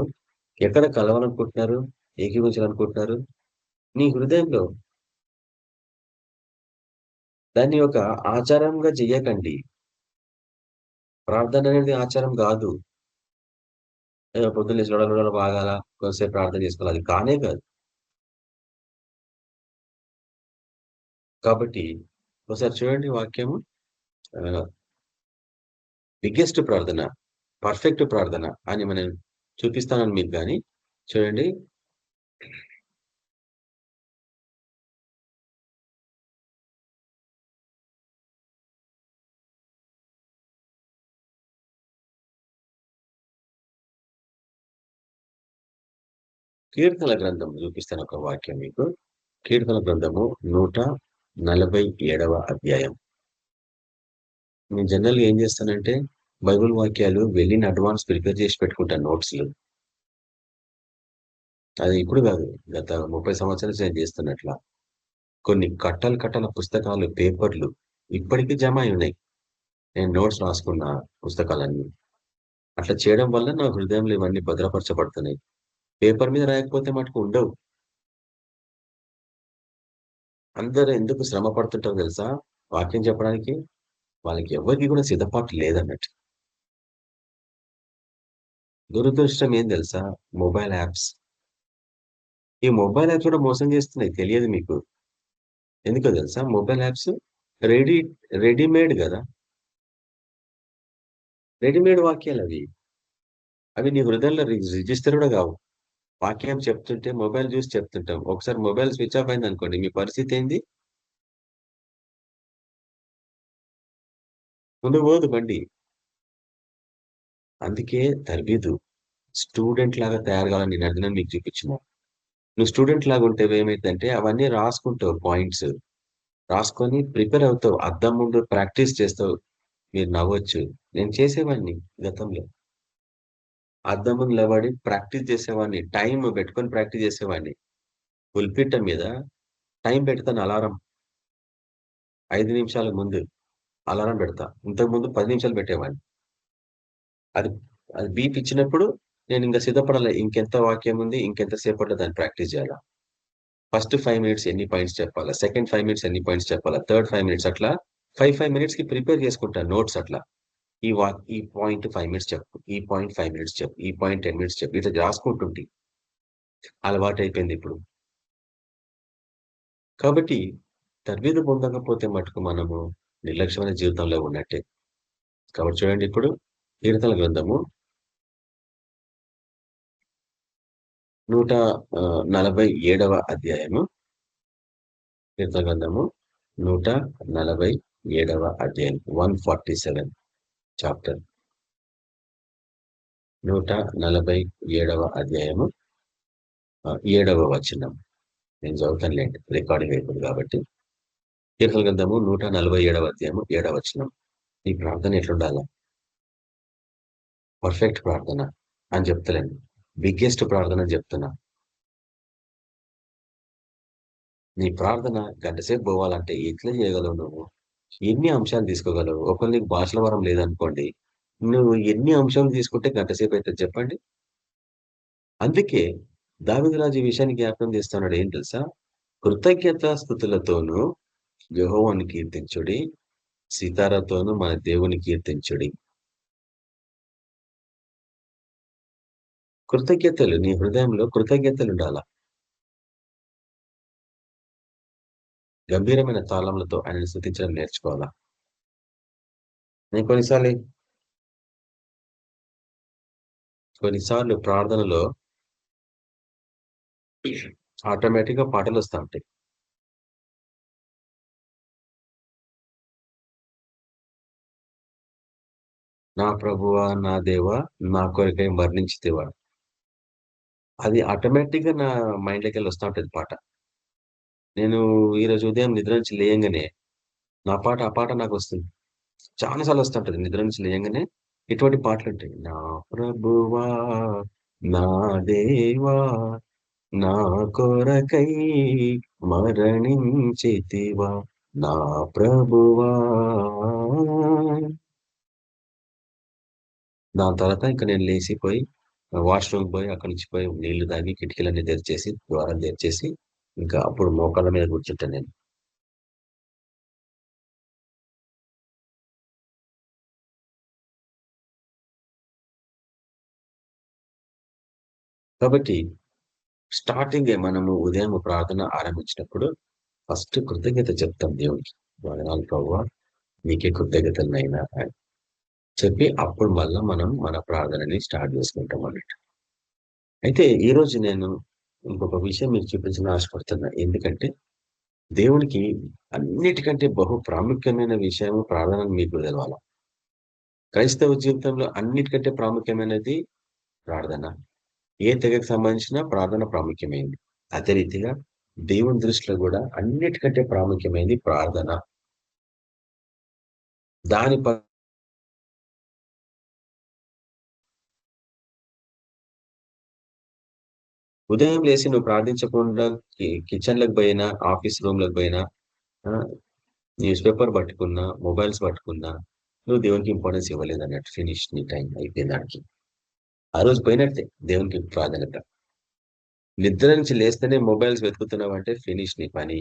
ఎక్కడ కలవాలనుకుంటున్నారు? ఏకీభవించాలనుకుంటున్నారు? నీ హృదయంలో. దాన్ని ఒక ఆచారంగా చెయ్యకండి. ప్రార్థన అనేది ఆచారం గాదు. పొద్దున్న లేచి లొడలొడ వాగాల, కొంతసేపు ప్రార్థన చేసుకోవాలి. అది కానే కాదు. కాబట్టి ఒకసారి చూడండి వాక్యము. ఆహ్, బిగ్గెస్ట్ ప్రార్థన, పర్ఫెక్ట్ ప్రార్థన అని మనం చూపిస్తానని మీకు గాని చూడండి. కీర్తనల గ్రంథం చూపిస్తాను ఒక వాక్యం మీకు. కీర్తన గ్రంథము 147వ అధ్యాయం. నేను జనరల్‌గా ఏం చేస్తానంటే బైబిల్ వాక్యాలు వెళ్ళిన అడ్వాన్స్ ప్రిపేర్ చేసి పెట్టుకుంటాను నోట్స్‌లు. అది ఇప్పుడు కాదు. గత 30 సంవత్సరాల నుంచి నేను చేస్తున్నట్లా. కొన్ని కట్టలు కట్టల పుస్తకాలు, పేపర్‌లు ఇప్పటికి జమ అయి ఉన్నాయి. నేను నోట్స్ రాసుకున్న పుస్తకాలన్నీ. అట్లా చేయడం వల్ల నా హృదయంలో ఇవన్నీ భద్రపరచబడుతున్నాయి. పేపర్ మీద రాయకపోతే మటుకు ఉండవు. అందరూ ఎందుకు శ్రమ పడుతుంటారో తెలుసా? వాక్యం చెప్పడానికి. వాళ్ళకి ఎవ్వరికీ కూడా సిద్ధపాటు లేదన్నట్టు. దురదృష్టం ఏం తెలుసా? Mobile apps. ఈ మొబైల్ యాప్స్ కూడా మోసం చేస్తున్నాయి. తెలియదు మీకు. ఎందుకో తెలుసా? మొబైల్ యాప్స్ రెడీ రెడీమేడ్ గదా! రెడీమేడ్ వాక్యాలవి. అవి నీ హృదయంలో రిజిస్టర్ కూడా కావు. వాక్యం చెప్తుంటే మొబైల్ చూసి చెప్తుంటాం. ఒకసారి మొబైల్ స్విచ్ ఆఫ్ అయిందనుకోండి మీ పరిస్థితి ఏంది? ముందుకు పోదు బండి. అందుకే తర్బీదు. స్టూడెంట్ లాగా తయారు కావాలని నేను అర్థం మీకు చూపించిన. నువ్వు స్టూడెంట్ లాగా ఉంటే ఏమైద్దంటే అవన్నీ రాసుకుంటావు పాయింట్స్. రాసుకొని ప్రిపేర్ అవుతావు. అద్దం ముందు ప్రాక్టీస్ చేస్తావు. మీరు నవ్వొచ్చు. నేను చేసేవాడిని గతంలో. అద్దం ముందు నిలబడి ప్రాక్టీస్ చేసేవాడిని. టైమ్ పెట్టుకొని ప్రాక్టీస్ చేసేవాడిని. పుల్పిట్ట మీద టైం పెడతాను అలారం. 5 నిమిషాల ముందు. అలారం పెడతా. ఇంతకుముందు 10 నిమిషాలు పెట్టేవాడిని. అది అది బీప్ ఇచ్చినప్పుడు నేను ఇంక సిద్ధపడాలి. ఇంకెంత వాక్యం ఉంది, ఇంకెంత సేపట్లో దాన్ని ప్రాక్టీస్ చేయాలా. ఫస్ట్ 5 మినిట్స్ ఎన్ని పాయింట్స్ చెప్పాలా, సెకండ్ 5 మినిట్స్ ఎన్ని పాయింట్స్ చెప్పాలా, థర్డ్ 5 మినిట్స్ అట్లా 5 మినిట్స్‌కి ప్రిపేర్ చేసుకుంటా నోట్స్ అట్లా. ఈ పాయింట్ 5 మినిట్స్ చెప్పు, ఈ పాయింట్ 5 మినిట్స్ చెప్పు, ఈ పాయింట్ 10 మినిట్స్ చెప్పు. ఇట్లా రాసుకుంటుంటి. అలవాటయిపోయింది ఇప్పుడు. కాబట్టి తర్బీదు పొందకపోతే మటుకు మనము నిర్లక్ష్యమైన జీవితంలో ఉన్నట్టే. కాబట్టి చూడండి ఇప్పుడు కీర్తనల గ్రంథము 147వ అధ్యాయము. కీర్తన గ్రంథము 147వ అధ్యాయం 147 చాప్టర్ 147వ అధ్యాయము 7వ వచనం. నేను చదువుతానులేండి, రికార్డింగ్ అయిపోయింది కాబట్టి. కీర్తన గ్రంథము 147వ అధ్యాయము 7వ వచనం. ఈ ప్రార్థన ఎట్లుండాలా? పర్ఫెక్ట్ ప్రార్థన అని చెప్తలేను, బిగ్గెస్ట్ ప్రార్థన అని చెప్తున్నా. నీ ప్రార్థన గంటసేపు పోవాలంటే ఎట్లా చేయగలవు నువ్వు? ఎన్ని అంశాలు తీసుకోగలవు? ఒకవేళ నీకు భాషల వరం లేదనుకోండి, నువ్వు ఎన్ని అంశాలు తీసుకుంటే గంటసేపు అవుతుంది చెప్పండి? అందుకే దావీదు రాజు ఈ విషయాన్ని జ్ఞాపకం చేస్తున్నాడు. ఏం తెలుసా? కృతజ్ఞతాస్తుతులతోనూ యెహోవాను కీర్తించుడి, సితారాతోనూ మన దేవుని కీర్తించుడి. కృతజ్ఞతలు, నీ హృదయంలో కృతజ్ఞతలు ఉండాలా. గంభీరమైన తాళములతో ఆయనను స్తుతించడం నేర్చుకోవాలా. నేను కొన్నిసార్లు ప్రార్థనలో ఆటోమేటిక్ గా పాటలు వస్తా ఉంటాయి. నా ప్రభువా, నా దేవా, నా కొరకై మరణించితివా. అది ఆటోమేటిక్ గా నా మైండ్ లోకి వెళ్ళి వస్తూ ఉంటుంది పాట. నేను ఈరోజు ఉదయం నిద్ర నుంచి లేయంగానే ఆ పాట నాకు వస్తుంది. చాలా సార్లు వస్తుంటది నిద్ర నుంచి లేయంగానే. ఇటువంటి పాటలు ఉంటాయి. నా ప్రభువా, నా దేవా, నా కొరకై మరణించితివా, నా ప్రభువా. దాని తర్వాత ఇంకా నేను లేసిపోయి వాష్‌రూమ్‌కి పోయి అక్కడి నుంచి పోయి నీళ్లు తాగి కిటికీలన్నీ తెరిచేసి, ద్వారాలు తెరిచేసి ఇంకా అప్పుడు మోకాళ్ళ మీద కూర్చుంటాను నేను. కాబట్టి స్టార్టింగే మనము ఉదయం ప్రార్థన ఆరంభించినప్పుడు ఫస్ట్ కృతజ్ఞత చెప్తాం దేవునికి. వందనాలు ప్రభువా, నీకే కృతజ్ఞతలనైనా అని చెప్పి అప్పుడు మళ్ళా మనం మన ప్రార్థనని స్టార్ట్ చేసుకుంటాం అన్నట్టు. అయితే ఈరోజు నేను ఇంకొక విషయం మీకు చూపించాలని ఆశపడుతున్నా. ఎందుకంటే దేవునికి అన్నిటికంటే బహు ప్రాముఖ్యమైన విషయము ప్రార్థన మీకు తెలవాల. క్రైస్తవ జీవితంలో అన్నిటికంటే ప్రాముఖ్యమైనది ప్రార్థన. ఏ తెగకు సంబంధించిన ప్రార్థన ప్రాముఖ్యమైంది. అదే రీతిగా దేవుని దృష్టిలో కూడా అన్నిటికంటే ప్రాముఖ్యమైనది ప్రార్థన. దాని ఉదయం లేసి నువ్వు ప్రార్థించకుండా కిచెన్‌లోకి పోయినా, ఆఫీస్ రూమ్‌లోకి పోయినా, న్యూస్ పేపర్ పట్టుకున్నా, మొబైల్స్ పట్టుకున్నా, నువ్వు దేవునికి ఇంపార్టెన్స్ ఇవ్వలేదన్నట్టు. ఫినిష్, నీ టైం అయిపోయింది ఆడికి. ఆ రోజు పోయినట్టే దేవునికి ప్రాధాన్యత. నిద్ర నుంచి లేస్తేనే మొబైల్స్ వెతుకుతున్నావంటే ఫినిష్ నీ పని.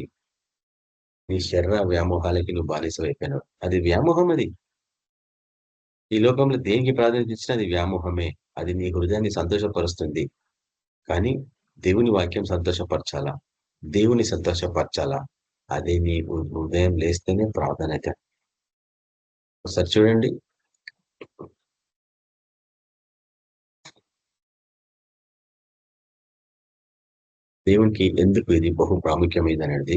నీ శరీర వ్యామోహాలకి నువ్వు బానిసవైపోయినావు. అది వ్యామోహం అది. ఈ లోకంలో దేనికి ప్రాధాన్యత ఇచ్చినా అది వ్యామోహమే. అది నీ హృదయాన్ని సంతోషపరుస్తుంది. కానీ దేవుని వాక్యం సంతోషపరచాలా, దేవుని సంతోషపరచాలా, అదే నీ ఉదయం లేస్తేనే ప్రాధాన్యత. ఒకసారి చూడండి, దేవునికి ఎందుకు ఇది బహు ప్రాముఖ్యమైనది అనేది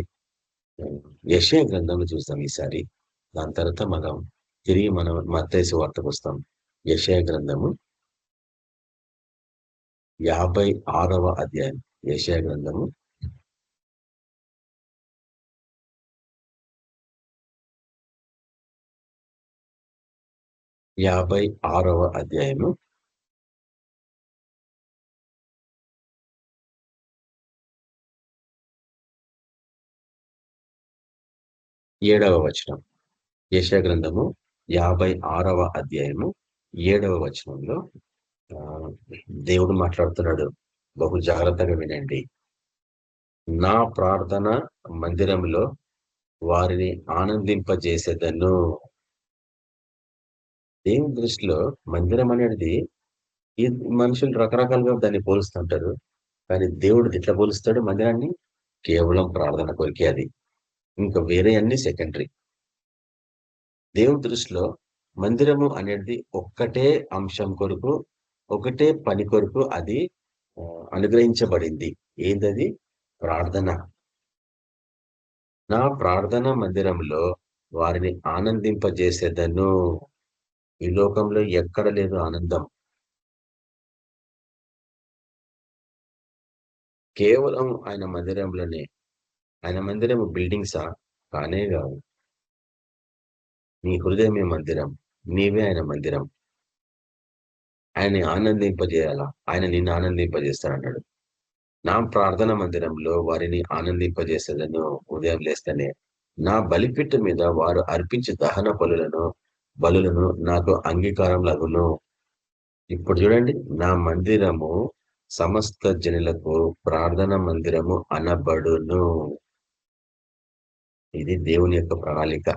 యెషయా గ్రంథంలో చూస్తాం ఈసారి. దాని తర్వాత మనం తిరిగి మత్తయి సువార్తకు వస్తాం. యెషయా గ్రంథము 56వ అధ్యాయం. యెషయా గ్రంథము 56వ అధ్యాయము 7వ వచనం. యెషయా గ్రంథము 56వ అధ్యాయము 7వ వచనంలో దేవుడు మాట్లాడుతున్నాడు. బహు జాగ్రత్తగా వినండి. నా ప్రార్థన మందిరంలో వారిని ఆనందింపజేసేదను. దేవుని దృష్టిలో మందిరం అనేది ఈ మనుషులు రకరకాలుగా దాన్ని పోలుస్తుంటారు. కానీ దేవుడు ఎట్లా పోలుస్తాడు మందిరాన్ని? కేవలం ప్రార్థన కొరికే అది. ఇంకా వేరే అన్ని సెకండరీ. దేవుని దృష్టిలో మందిరము అనేది ఒక్కటే అంశం కొరకు, ఒకటే పని కొరకు అది అనుగ్రహించబడింది. ఏందది? ప్రార్థన. నా ప్రార్థన మందిరంలో వారిని ఆనందింపజేసేదను. ఈ లోకంలో ఎక్కడ లేదు ఆనందం. కేవలం ఆయన మందిరంలోనే. ఆయన మందిరం బిల్డింగ్సా? కానే కాదు. నీ హృదయమే మందిరం. నీవే ఆయన మందిరం. ఆయన్ని ఆనందింపజేయాలా? ఆయన నిన్ను ఆనందింపజేస్తాడన్నాడు. నా ప్రార్థన మందిరంలో వారిని ఆనందింపజేసేదను. ఉదయం లేస్తేనే నా బలిపీఠ మీద వారు అర్పించే దహన బలులను నాకు అంగీకారం లగును. ఇప్పుడు చూడండి, నా మందిరము సమస్త జనులకు ప్రార్థన మందిరము అనబడును. ఇది దేవుని యొక్క ప్రణాళిక.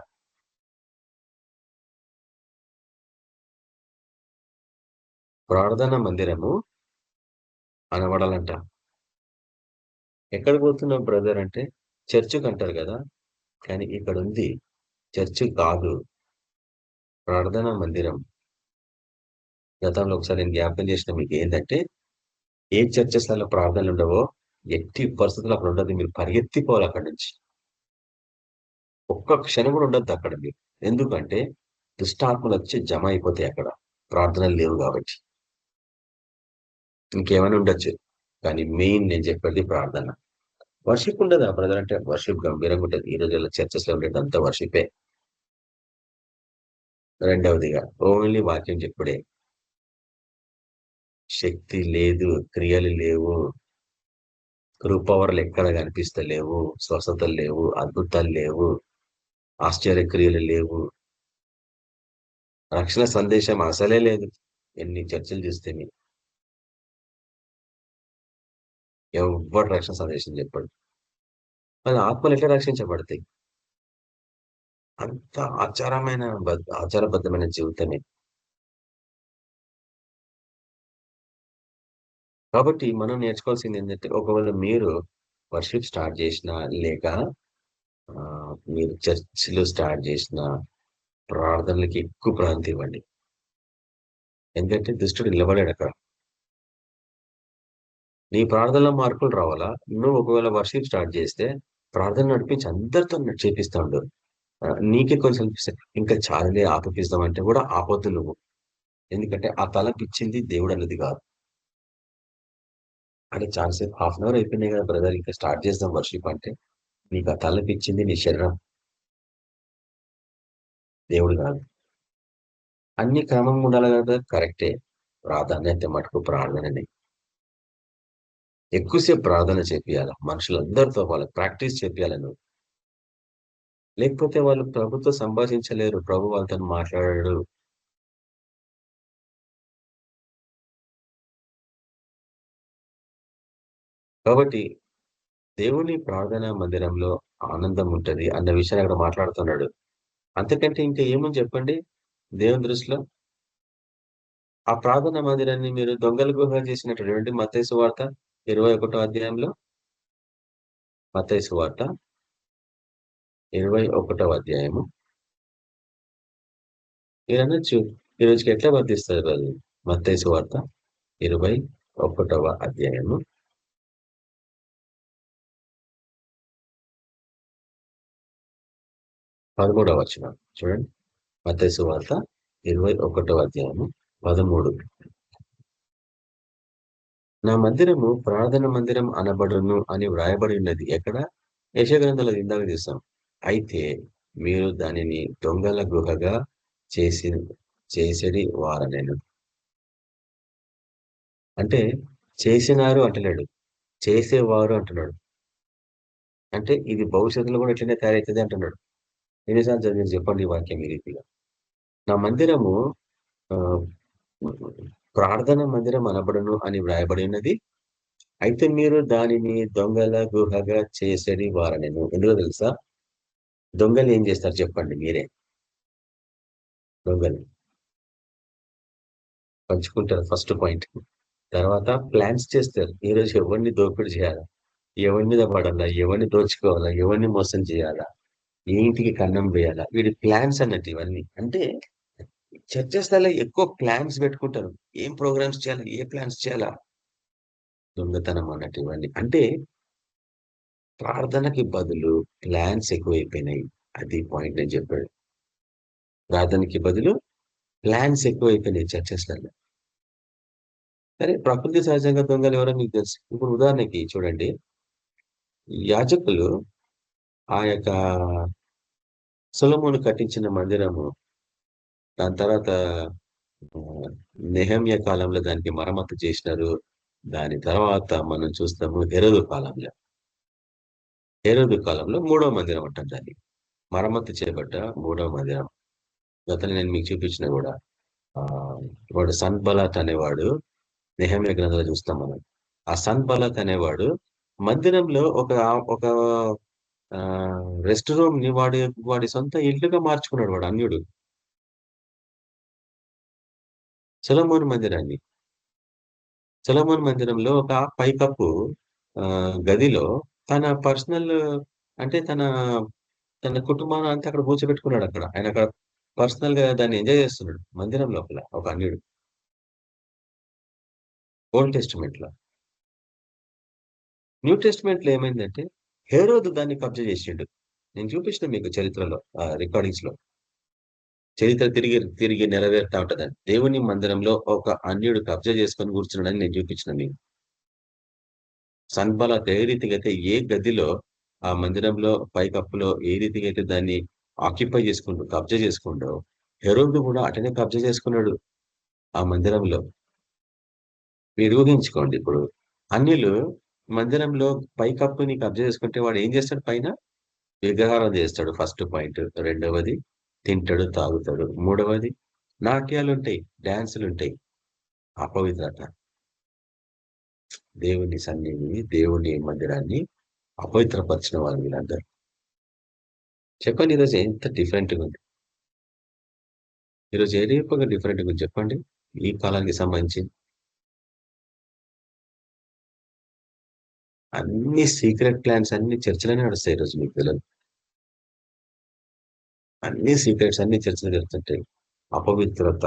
ప్రార్థన మందిరము అనబడాలంట. ఎక్కడ పోతున్నావు బ్రదర్ అంటే చర్చికి అంటారు కదా, కానీ ఇక్కడ ఉంది చర్చి కాదు, ప్రార్థనా మందిరం. గతంలో ఒకసారి నేను జ్ఞాపకం చేసిన మీకు ఏంటంటే, ఏ చర్చెస్లలో ప్రార్థనలు ఉండవో ఎట్టి పరిస్థితులు అక్కడ ఉండదు. మీరు పరిగెత్తిపోవాలి అక్కడి నుంచి. ఒక్క క్షణం కూడా ఉండద్దు అక్కడ మీరు. ఎందుకంటే దుష్టాత్మలు వచ్చి జమ అయిపోతాయి అక్కడ, ప్రార్థనలు లేవు కాబట్టి. ఇంకేమైనా ఉండొచ్చు, కానీ మెయిన్ నేను చెప్పేది ప్రార్థన. వర్షిప్ ఉండదు బ్రదర్ అంటే, వర్షిప్ గంభీరంగా ఉంటుంది. ఈ రోజుల్లో చర్చెస్ లో ఉండేది అంతా వర్షిపే. రెండవదిగా ఓన్లీ వాక్యం చెప్పుడే. శక్తి లేదు, క్రియలు లేవు, కృపవర్లు ఎక్కడ కనిపిస్తలేవు, స్వస్థతలు లేవు, అద్భుతాలు లేవు, ఆశ్చర్యక్రియలు లేవు, రక్షణ సందేశం అసలే లేదు. ఎన్ని చర్చలు చూస్తే ఎవరు రక్షణ సందేశం చెప్పాడు? వాళ్ళ ఆత్మలు ఎట్లా రక్షించబడతాయి? అంత ఆచారబద్ధమైన జీవితమే. కాబట్టి మనం నేర్చుకోవాల్సింది ఏంటంటే, ఒకవేళ మీరు వర్షిప్ స్టార్ట్ చేసినా, లేక మీరు చర్చిలు స్టార్ట్ చేసిన, ప్రార్థనలకి ఎక్కువ ప్రాధాన్యత ఇవ్వండి. ఎందుకంటే దుష్టుడు నిలబడాడు అక్కడ. నీ ప్రార్థనలో మార్పులు రావాలా? నువ్వు ఒకవేళ వర్షిప్ స్టార్ట్ చేస్తే ప్రార్థన నడిపించి అందరితో చేపిస్తా ఉండు. నీకే కొంచెం ఇంకా చాలనే ఆపపిస్తాం అంటే కూడా ఆపొద్దు నువ్వు. ఎందుకంటే ఆ తలపిచ్చింది దేవుడు అన్నది కాదు. అంటే చాలాసేపు హాఫ్ అన్ అవర్ అయిపోయినాయి కదా బ్రదర్, ఇంకా స్టార్ట్ చేద్దాం వర్షిప్ అంటే, నీకు ఆ తలపిచ్చింది నీ శరీరం, దేవుడు కాదు. అన్ని క్రమంగా ఉండాలి కదా, కరెక్టే. ప్రాధాన్యత మటుకు ప్రార్థనని. ఎక్కువసేపు ప్రార్థన చేపియాలి మనుషులందరితో, వాళ్ళకి ప్రాక్టీస్ చేపియాలి నువ్వు. లేకపోతే వాళ్ళు ప్రభుతో సంభాషించలేరు, ప్రభు వాళ్ళతో మాట్లాడాడు. కాబట్టి దేవుని ప్రార్థనా మందిరంలో ఆనందం ఉంటది అన్న విషయాన్ని అక్కడ మాట్లాడుతున్నాడు. అంతకంటే ఇంకా ఏమని చెప్పండి దేవుని దృష్టిలో? ఆ ప్రార్థనా మందిరాన్ని మీరు దొంగల గుహ చేసినటువంటి మత్తయి సువార్త 21వ అధ్యాయంలో, మత్తయి సువార్త 21వ అధ్యాయము. మీరు అనొచ్చు, ఈ రోజుకి ఎట్లా వర్తిస్తారు అది? మత్తయి సువార్త 21వ అధ్యాయము 13వ వచనం చూడండి. మత్తయి సువార్త 21వ అధ్యాయము 13. నా మందిరము ప్రార్థన మందిరం అనబడును అని వ్రాయబడి ఉన్నది. ఎక్కడ? యెషయా గ్రంథంలో ఇందాక చూస్తాం. అయితే మీరు దానిని దొంగల గుహగా చేసేది వారనేను. అంటే చేసినారు అంటలేడు, చేసేవారు అంటున్నాడు. అంటే ఇది భవిష్యత్తులో కూడా ఇట్లనే తయారవుతుంది అంటున్నాడు. ఎన్నిసార్లు చదివి చెప్పండి ఈ వాక్యం ఈ రీతిగా. నా మందిరము ఆ, ప్రార్థన మందిరం అనబడును అని వ్రాయబడి ఉన్నది. అయితే మీరు దానిని దొంగల గుహగా చేసేది వారనేను. ఎందుకో తెలుసా? దొంగలు ఏం చేస్తారు చెప్పండి మీరే. దొంగలు పంచుకుంటారు ఫస్ట్ పాయింట్. తర్వాత ప్లాన్స్ చేస్తారు. ఈ రోజు ఎవరిని దోపిడీ చేయాలా, ఎవరి మీద పడాలా, ఎవరిని దోచుకోవాలా, ఎవరిని మోసం చేయాలా, ఏ ఇంటికి కన్నం వేయాలా, వీడి ప్లాన్స్ అన్నట్టు ఇవన్నీ. అంటే చర్చెస్లలో ఎక్కువ ప్లాన్స్ పెట్టుకుంటారు. ఏం ప్రోగ్రామ్స్ చేయాలా, ఏ ప్లాన్స్ చేయాలా, దొంగతనం అన్నట్టు ఇవన్నీ. అంటే ప్రార్థనకి బదులు ప్లాన్స్ ఎక్కువైపోయినాయి. అది పాయింట్ నేను చెప్పాడు. ప్రార్థనకి బదులు ప్లాన్స్ ఎక్కువైపోయినాయి చర్చెస్లలో. సరే, ప్రకృతి సహజంగా దొంగలు ఎవరో మీకు తెలుసు. ఇప్పుడు ఉదాహరణకి చూడండి, యాజకులు ఆ యొక్క సొలొమోను కట్టించిన మందిరము, దాని తర్వాత నెహమ్యా కాలంలో దానికి మరమ్మతు చేసినారు. దాని తర్వాత మనం చూస్తాము హేరోదు కాలంలో 3వ మందిరం అంటాం దాన్ని. మరమ్మతు చేయబడ్డ 3వ మందిరం. గతంలో నేను మీకు చూపించిన కూడా వాడు సన్బలాత్ అనేవాడు, నెహమ్యా గ్రంథంలో చూస్తాం మనం. ఆ సన్బలాత్ అనేవాడు మందిరంలో ఒక ఒక రెస్ట్ రూమ్ ని వాడి సొంత ఇల్లుగా మార్చుకున్నాడు వాడు అన్యుడు. సొలొమోను మందిరాన్ని, సొలొమోను మందిరంలో ఒక పైకప్పు గదిలో తన పర్సనల్, అంటే తన తన కుటుంబాన్ని అంతా అక్కడ కూర్చోబెట్టుకున్నాడు. ఆయన అక్కడ పర్సనల్ గా దాన్ని ఎంజాయ్ చేస్తున్నాడు మందిరం లోపల ఒక అన్యుడు. ఓల్డ్ టెస్టిమెంట్ లో. న్యూ టెస్టిమెంట్ లో ఏమైందంటే హేరోదు దాన్ని కబ్జా చేసిండు. నేను చూపించిన మీకు చరిత్రలో, రికార్డింగ్స్ లో. చరిత్ర తిరిగి తిరిగి నెరవేరుతా ఉంటదని. దేవుని మందిరంలో ఒక అన్యుడు కబ్జా చేసుకొని కూర్చున్నాడని నేను చూపించిన మీకు. సన్బలాత్ ఏ రీతిగా అయితే ఏ గదిలో ఆ మందిరంలో పైకప్పులో ఏ రీతిగా అయితే దాన్ని ఆక్యుపై చేసుకుంటూ కబ్జా చేసుకుంటూ, హెరోదు కూడా అటనే కబ్జా చేసుకున్నాడు ఆ మందిరంలో. మీరు ఊహించుకోండి. ఇప్పుడు అన్యులు మందిరంలో పైకప్పుని కబ్జా చేసుకుంటే వాడు ఏం చేస్తాడు? పైన విగ్రహారం చేస్తాడు. First point. రెండవది తింటాడు, తాగుతాడు. మూడవది నాట్యాలుంటాయి, డాన్సులుంటాయి. అపవిత్రత. దేవుని సన్నిధిని, దేవుని మందిరాన్ని అపవిత్రపరిచిన వాళ్ళు వీళ్ళందరూ. చెప్పండి, ఈరోజు ఎంత డిఫరెంట్గా ఉంది. ఈరోజు ఏ రూపంగా డిఫరెంట్గా ఉంది చెప్పండి ఈ కాలానికి సంబంధించి. అన్ని సీక్రెట్ ప్లాన్స్ అన్ని చర్చలోనే నడుస్తాయి ఈరోజు. మీకు తెలియదు, అన్ని సీక్రెట్స్ అన్ని చర్చలు జరుగుతుంటాయి. అపవిత్రత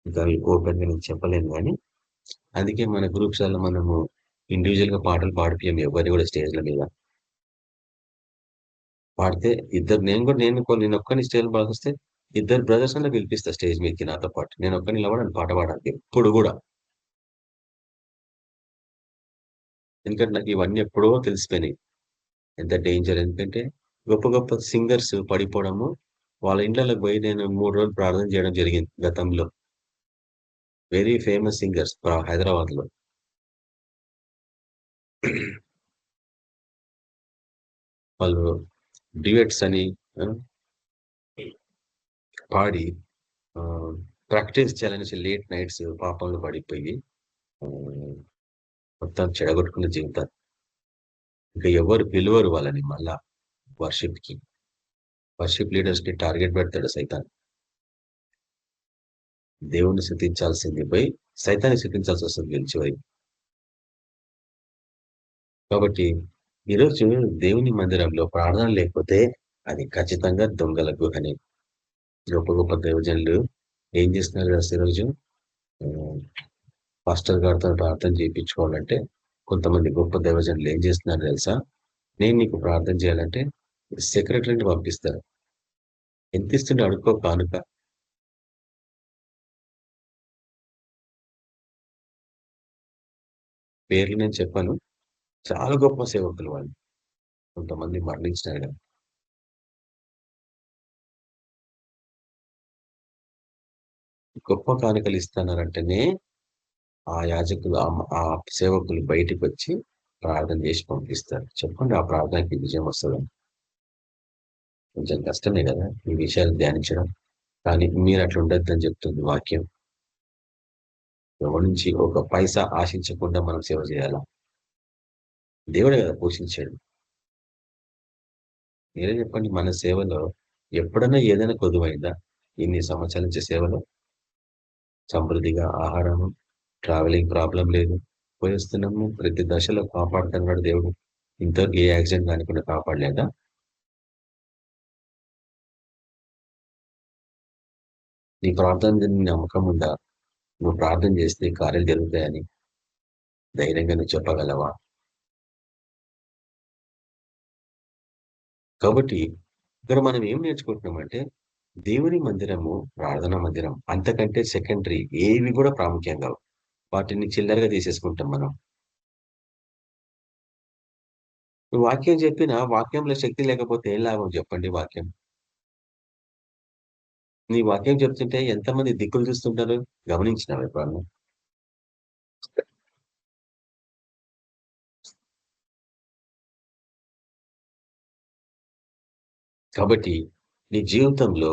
ఇంకా ఓపెన్ గా నేను చెప్పలేను, కానీ అందుకే మన గ్రూప్స్లలో మనము ఇండివిజువల్ గా పాటలు పాడిపియం ఎవరిని కూడా స్టేజ్ల మీద. పాడితే ఇద్దరు, నేను ఒక్కని స్టేజ్ పాడిస్తే ఇద్దరు బ్రదర్స్ అన్న పిలిపిస్తా స్టేజ్ మీదకి నాతో పాటు. నేను ఒక్కని నిలబడి పాట పాడాలి ఎప్పుడు కూడా. ఎందుకంటే నాకు ఇవన్నీ ఎప్పుడో తెలిసిపోయినాయి ఎంత డేంజర్. ఎందుకంటే గొప్ప గొప్ప సింగర్స్ పడిపోవడము, వాళ్ళ ఇండ్లకు పోయి నేను 3 రోజులు ప్రార్థన చేయడం జరిగింది గతంలో. వెరీ ఫేమస్ సింగర్స్ హైదరాబాద్ లో. వాళ్ళు డ్యూయట్స్ అని పాడి ప్రాక్టీస్ చేయాలనేసి లేట్ నైట్స్ పాపంలో పడిపోయి మొత్తం చెడగొట్టుకున్న జీవితాలు. ఇంకా ఎవరు పిలువరు వాళ్ళని మళ్ళా వర్షిప్ కి. వర్షిప్ లీడర్స్ కి టార్గెట్ పెడతాడు సైతాన్. దేవుణ్ణి స్తుతించాల్సింది పోయి సైతాన్ని స్తుతించాల్సి వస్తుంది గెలిచిపోయి. కాబట్టి ఈరోజు దేవుని మందిరంలో ప్రార్థన లేకపోతే అది ఖచ్చితంగా దొంగల గుహనే. గొప్ప గొప్ప దైవజనులు ఏం చేస్తున్నారు కదా ఈరోజు? పాస్టర్ గారితో ప్రార్థన చేయించుకోవాలంటే కొంతమంది గొప్ప దైవజనులు ఏం చేస్తున్నారు తెలుసా? నేను నీకు ప్రార్థన చేయాలంటే సెక్రటరీని పంపిస్తారు. ఎంత ఇస్తుండే అడుక్కో కానుక. పేర్లు నేను చెప్పాను. చాలా గొప్ప సేవకులు వాళ్ళు. కొంతమంది మరణించినారు కదా. గొప్ప కానుకలు ఇస్తున్నారంటేనే ఆ యాజకులు ఆ సేవకులు బయటికి వచ్చి ప్రార్థన చేసి పంపిస్తారు. చెప్పండి, ఆ ప్రార్థనకి విజయం వస్తుందని. కొంచెం కష్టమే కదా ఈ విషయాలు ధ్యానించడం. కానీ మీరు అట్లా ఉండొద్దని చెప్తుంది వాక్యం. ఎవరి నుంచి ఒక పైసా ఆశించకుండా మనం సేవ చేయాలా. దేవుడే కదా పోషించాడు. మీరే చెప్పండి, మన సేవలో ఎప్పుడన్నా ఏదైనా కొదువైందా? ఇన్ని సంవత్సరాల నుంచి సేవలో సమృద్ధిగా ఆహారము, ట్రావెలింగ్ ప్రాబ్లం లేదు, పోయేస్తున్నాము, ప్రతి దశలో కాపాడుతున్నాడు దేవుడు. ఇంతవరకు ఏ యాక్సిడెంట్ కానికుండా కాపాడలేదా? నీ ప్రార్థన మీద నీ నమ్మకం ఉందా? నువ్వు ప్రార్థన చేస్తే కార్యాలు జరుగుతాయని ధైర్యంగా నువ్వు చెప్పగలవా? కాబట్టి ఇక్కడ మనం ఏం నేర్చుకుంటున్నామంటే దేవుని మందిరము, ప్రార్థనా మందిరం అంతకంటే సెకండరీ ఏవి కూడా ప్రాముఖ్యం కావు. వాటిని చిల్లరగా తీసేసుకుంటాం మనం. నువ్వు వాక్యం చెప్పినా వాక్యంలో శక్తి లేకపోతే ఏం లాభం చెప్పండి? వాక్యం నీ వాక్యం చెప్తుంటే ఎంతమంది దిక్కులు చూస్తుంటారు గమనించినావు ఎప్పుడన్నా? కాబట్టి నీ జీవితంలో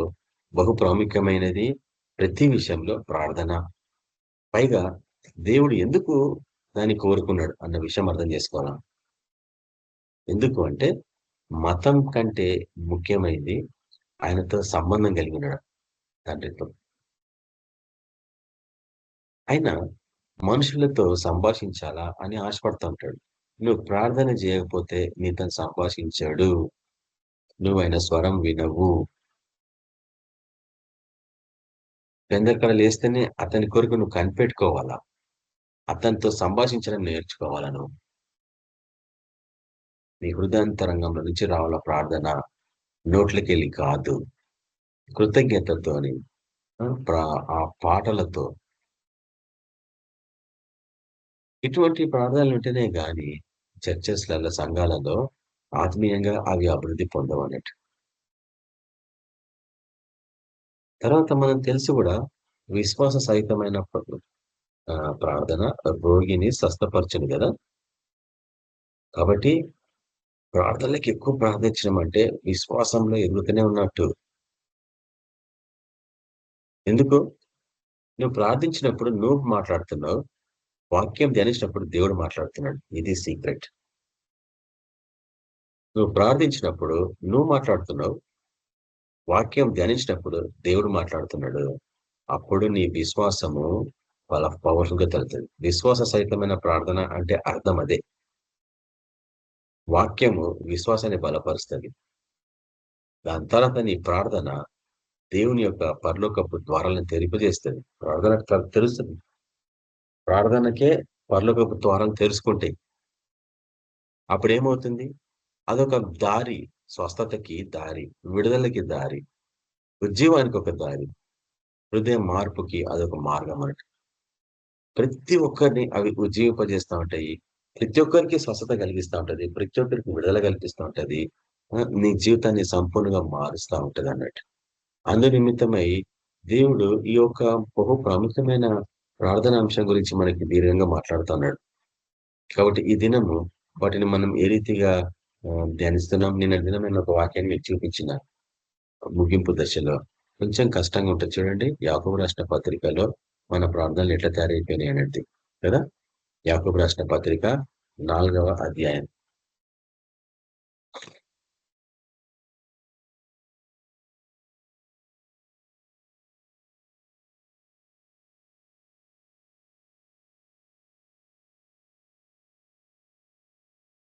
బహు ప్రాముఖ్యమైనది ప్రతి విషయంలో ప్రార్థన. పైగా దేవుడు ఎందుకు దాన్ని కోరుకున్నాడు అన్న విషయం అర్థం చేసుకోవాలా. ఎందుకు అంటే మతం కంటే ముఖ్యమైనది ఆయనతో సంబంధం కలిగి ఉన్నాడు, తండ్రితో. ఆయన మనుషులతో సంభాషించాలా అని ఆశపడుతూ ఉంటాడు. నువ్వు ప్రార్థన చేయకపోతే నీతో సంభాషించాడు, నువ్వు ఆయన స్వరం వినవు. పెందక్కడ లేస్తేనే అతని కొరకు నువ్వు కనిపెట్టుకోవాలా, అతనితో సంభాషించడం నేర్చుకోవాలా. నువ్వు నీ హృదయాంతరంగంలో నుంచి రావాల ప్రార్థన, నోట్లకెళ్ళి కాదు, కృతజ్ఞతతోని, ఆ పాటలతో. ఇటువంటి ప్రార్థనలు ఉంటేనే గాని చర్చెస్లలో, సంఘాలలో ఆత్మీయంగా అవి అభివృద్ధి పొందవన్నట్టు. తర్వాత మనం తెలుసు కూడా విశ్వాస సహితమైన ప్రార్థన రోగిని స్వస్థపరచును కదా. కాబట్టి ప్రార్థనలకు ఎక్కువ ప్రార్థించడం అంటే విశ్వాసంలో ఎదుగుతూనే ఉన్నట్టు. ఎందుకు? నువ్వు ప్రార్థించినప్పుడు నువ్వు మాట్లాడుతున్నావు, వాక్యం ధ్యానించినప్పుడు దేవుడు మాట్లాడుతున్నాడు. ఇది సీక్రెట్. నువ్వు ప్రార్థించినప్పుడు నువ్వు మాట్లాడుతున్నావు, వాక్యం ధ్యానించినప్పుడు దేవుడు మాట్లాడుతున్నాడు. అప్పుడు నీ విశ్వాసము పవర్ఫుల్ గా తెలుస్తుంది. విశ్వాస సహితమైన ప్రార్థన అంటే అర్థం అదే. వాక్యము విశ్వాసాన్ని బలపరుస్తుంది. దాని తర్వాత నీ ప్రార్థన దేవుని యొక్క పరలోకపు ద్వారాలను తెరిపజేస్తుంది. ప్రార్థన తెలుస్తుంది. ప్రార్థనకే పరలోకపు ద్వారాలు తెరుచుకుంటాయి. అప్పుడు ఏమవుతుంది? అదొక దారి, స్వస్థతకి దారి, విడుదలకి దారి, ఉజ్జీవానికి ఒక దారి, హృదయ మార్పుకి అదొక మార్గం అన్నట్టు. ప్రతి ఒక్కరిని అవి ఉజ్జీవింపజేస్తూ ఉంటాయి. ప్రతి ఒక్కరికి స్వస్థత కలిగిస్తూ ఉంటది. ప్రతి ఒక్కరికి విడుదల కల్పిస్తూ ఉంటది. నీ జీవితాన్ని సంపూర్ణంగా మారుస్తూ ఉంటది అన్నట్టు. అందు నిమిత్తమై దేవుడు ఈ యొక్క బహు ప్రాముఖ్యమైన ప్రార్థన అంశం గురించి మనకి దీర్ఘంగా మాట్లాడుతున్నాడు. కాబట్టి ఈ దినము వాటిని మనం ఏ రీతిగా ధ్యానిస్తున్నాం. నిన్న దినమైన ఒక వాక్యాన్ని మీకు చూపించిన ముగింపు దశలో కొంచెం కష్టంగా ఉంటుంది చూడండి. యాకోబు రాసిన పత్రికలో మన ప్రార్థనలు ఎట్లా తయారైపోయినాయి అనేది కదా. యాకోబు రాసిన పత్రిక 4వ అధ్యాయం.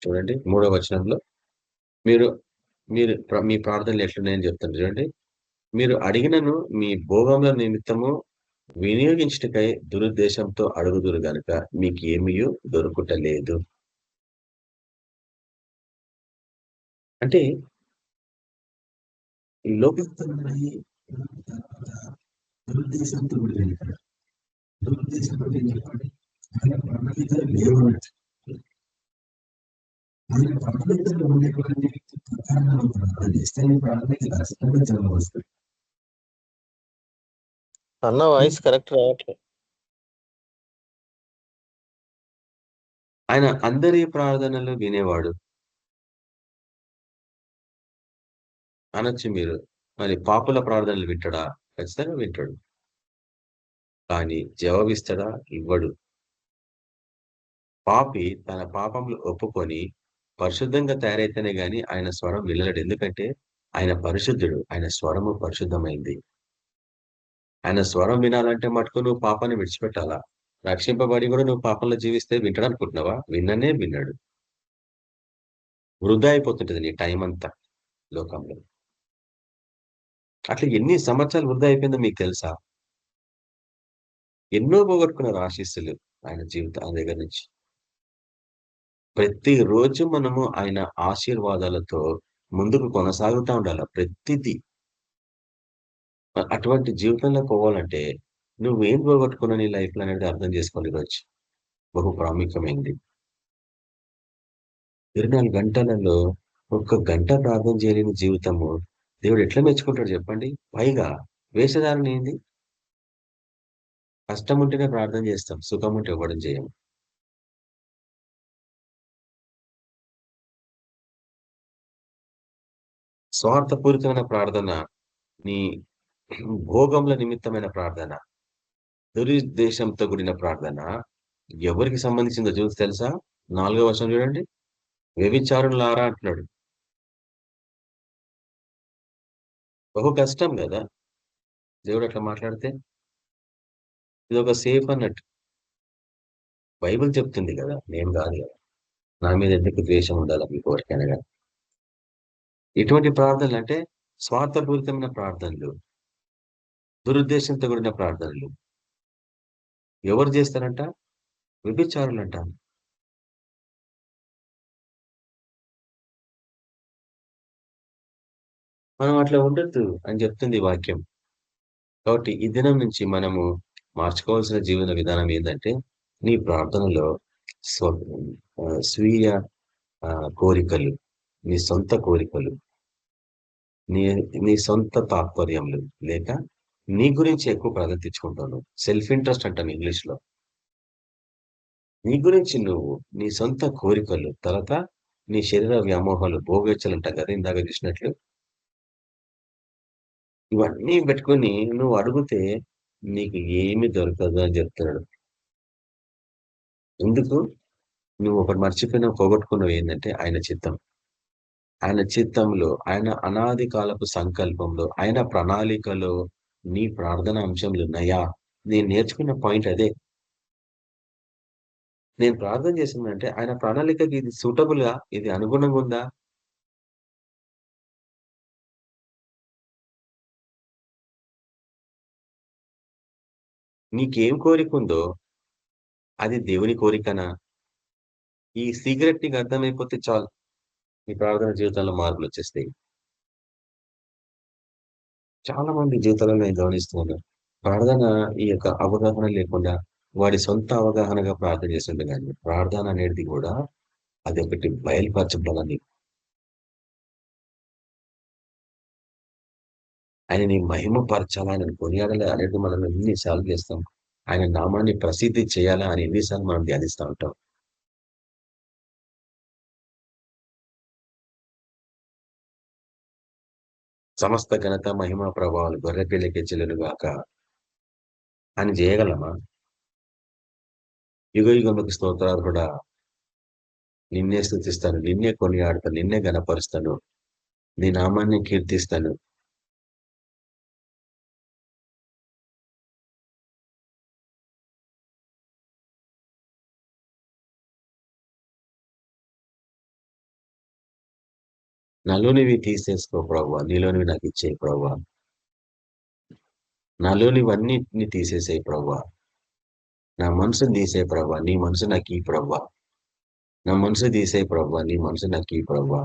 చూడండి 3వ వచనంలో మీరు మీరు మీ ప్రార్థనలు ఎట్లున్నాయని చెప్తాను చూడండి. మీరు అడిగినను మీ భోగముల నిమిత్తము వినియోగించుటకై దురుద్దేశంతో అడుగుదురు గనుక మీకు ఏమీ దొరుకుటలేదు. అంటే ఈ లోకస్తున్నది దురుద్దేశంతో దురుద్దేశంతో ఏం చెప్పండి, ఆయన ప్రణాళికలు లేవు. ఆయన ప్రణాళికలు ఉండేటువంటి వ్యక్తి ప్రకారంగా ప్రార్థన చేస్తే ప్రార్థనకి ఖచ్చితంగా జవాబు వస్తుంది. అన్న వాయిస్ కరెక్ట్ రావట్లేదు. ఆయన అందరి ప్రార్థనలు వినేవాడు. అనొచ్చు మీరు. మరి పాపుల ప్రార్థనలు వింటాడా? ఖచ్చితంగా వింటాడు. కానీ జవాబిస్తాడా? ఇవ్వడు. పాపి తన పాపములు ఒప్పుకొని పరిశుద్ధంగా తయారైతేనే గాని ఆయన స్వరం వినలేడు. ఎందుకంటే ఆయన పరిశుద్ధుడు. ఆయన స్వరము పరిశుద్ధమైంది. ఆయన స్వరం వినాలంటే మటుకు నువ్వు పాపాన్ని విడిచిపెట్టాలా. రక్షింపబడి కూడా నువ్వు పాపంలో జీవిస్తే వింటాడనుకుంటున్నావా? విననే వినడు. వృధా అయిపోతుంటది నీ టైం అంతా లోకంలో. అట్లా ఎన్ని సంవత్సరాలు వృధా అయిపోయిందో మీకు తెలుసా? ఎన్నో పోగొట్టుకున్నారు ఆశీస్సులు ఆయన ఆయన దగ్గర నుంచి. ప్రతిరోజు మనము ఆయన ఆశీర్వాదాలతో ముందుకు కొనసాగుతా ఉండాల. ప్రతిదీ. అటువంటి జీవితంలో పోవాలంటే నువ్వేం పోగొట్టుకున్నావు నీ లైఫ్‌లో అనేది అర్థం చేసుకోవాలి ఈరోజు. బహు ప్రాముఖ్యమైనది. 24 గంటలలో ఒక్క గంట ప్రార్థన చేయలేని జీవితము దేవుడు ఎట్లా మెచ్చుకుంటాడు చెప్పండి? పైగా వేషధారణ ఏంది? కష్టం ఉంటేనే ప్రార్థన చేస్తాం. సుఖం ఉంటే ఇవ్వడం చేయము. స్వార్థపూరితమైన ప్రార్థన, నీ భోగముల నిమిత్తమైన ప్రార్థన, దురుద్దేశంతో కూడిన ప్రార్థన ఎవరికి సంబంధించిందో తెలుసా? 4వ వచనం చూడండి. వ్యభిచారులారా అంటున్నాడు. బహు కష్టం కదా దేవుడు అట్లా మాట్లాడితే. ఇది ఒక సేఫ్ అన్నట్టు. బైబిల్ చెప్తుంది కదా, నేను కాదు కదా. నా మీద ఎందుకు ద్వేషం ఉండాలి మీకు ఎవరికైనా కానీ. ఇటువంటి ప్రార్థనలు అంటే స్వార్థపూరితమైన ప్రార్థనలు, దురుద్దేశంతో కూడిన ప్రార్థనలు ఎవరు చేస్తారంట? వ్యభిచారులంట. మనం అట్లా ఉండొద్దు అని చెప్తుంది వాక్యం. కాబట్టి ఈ దినం నుంచి మనము మార్చుకోవాల్సిన జీవన విధానం ఏంటంటే, నీ ప్రార్థనలో స్వ స్వీయ కోరికలు, నీ సొంత కోరికలు, నీ నీ సొంత తాత్పర్యములు లేక నీ గురించి ఎక్కువ ప్రాధాన్యత ఇచ్చుకుంటావు. సెల్ఫ్ ఇంట్రెస్ట్ అంటాను ఇంగ్లీష్ లో. నీ గురించి నువ్వు, నీ సొంత కోరికలు, తర్వాత నీ శరీర వ్యామోహాలు, భోగేచ్ఛలు అంటాం కదా ఇందాక చూసినట్లు. ఇవన్నీ పెట్టుకొని నువ్వు అడిగితే నీకు ఏమి దొరకదు అని చెప్తున్నాడు. ఎందుకు? నువ్వు ఒకటి మర్చిపోయినా పోగొట్టుకున్నావు ఏంటంటే ఆయన చిత్తం. ఆయన చిత్తంలో, ఆయన అనాది కాలపు సంకల్పంలో, ఆయన ప్రణాళికలో నీ ప్రార్థన అంశంలు ఉన్నాయా? నేను నేర్చుకున్న పాయింట్ అదే. నేను ప్రార్థన చేసిందంటే ఆయన ప్రణాళికకి ఇది సూటబుల్ గా, ఇది అనుగుణంగా ఉందా? నీకేం కోరిక ఉందో అది దేవుని కోరికనా? ఈ సీక్రెట్ నీకు అర్థమైపోతే చాలు, నీ ప్రార్థన జీవితంలో మార్పులు వచ్చేస్తాయి. చాలా మంది జీవితాలలో నేను గమనిస్తున్నాను. ప్రార్థన ఈ యొక్క అవగాహన లేకుండా వాడి సొంత అవగాహనగా ప్రార్థన చేస్తుండే కానీ ప్రార్థన అనేది కూడా అది ఒకటి బయలుపరచబడాలని, ఆయనని మహిమపరచాలా, ఆయన కొనియాడాలి అనేది మనం ఎన్నిసార్లు చేస్తాం. ఆయన నామాన్ని ప్రసిద్ధి చేయాలా అని ఎన్నిసార్లు మనం ధ్యానిస్తూ ఉంటాం. సమస్త ఘనత మహిమ ప్రభావాలు గొర్రెపిల్లకి చెల్లును గాక అని చేయగలమా? యుగ యుగములకు స్తోత్రాలు కూడా నిన్నే స్తుతిస్తాను, నిన్నే కొనియాడతాను, నిన్నే గణపరుస్తాను, నీ నామాన్ని కీర్తిస్తాను. నాలోనివి తీసేసుకో ప్రభువా, నీలోనివి నాకు ఇచ్చేయి ప్రభువా. నాలోనివన్నిటిని తీసేసేయి ప్రభువా. నా మనసుని తీసేయి ప్రభువా, నీ మనసు నాకు ఈ ప్రభువా. నా మనసు తీసేయి ప్రభువా, నీ మనసు నాకు ఈ ప్రభువా.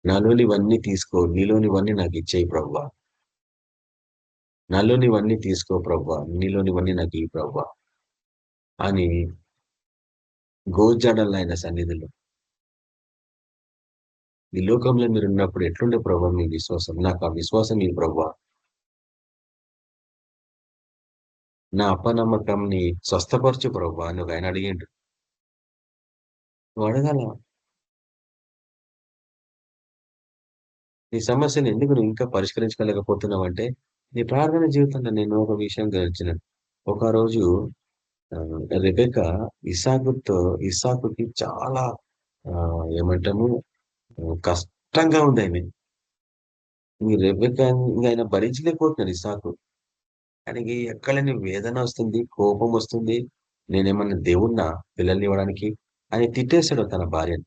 నాలోనివన్నీ తీసుకో, నీలోనివన్నీ నాకు ఇచ్చేయి ప్రభువా. నాలోనివన్నీ తీసుకో ప్రభువా, నీలోనివన్నీ నాకు ఈ ప్రభువా అని గోజాడాలి ఆయన సన్నిధిలో. ఈ లోకంలో మీరు ఉన్నప్పుడు ఎట్లుండే ప్రభావ మీ విశ్వాసం? నాకు ఆ విశ్వాసం ఈ ప్రభావ. నా అపనమ్మకంని స్వస్థపరచు ప్రభావ అని ఆయన అడిగిండు. నువ్వు అడగాల. ఈ సమస్యను ఎందుకు నువ్వు ఇంకా పరిష్కరించుకోలేకపోతున్నావు అంటే నీ ప్రార్థన జీవితంలో నేను ఒక విషయం గమనించిన ఒక రోజు ఆ, రెబెక ఇసాకుతో ఇసాకుకి చాలా ఏమంటాము కష్టంగా ఉంది ఆమె. ఈ రెబెక ఇంకా ఆయన భరించలేకపోతున్నాడు ఇసాకు. ఆయనకి ఎక్కడని వేదన వస్తుంది, కోపం వస్తుంది. నేనేమన్నా దేవుణ్ణా పిల్లల్ని ఇవ్వడానికి అని తిట్టేశాడు తన భార్యని.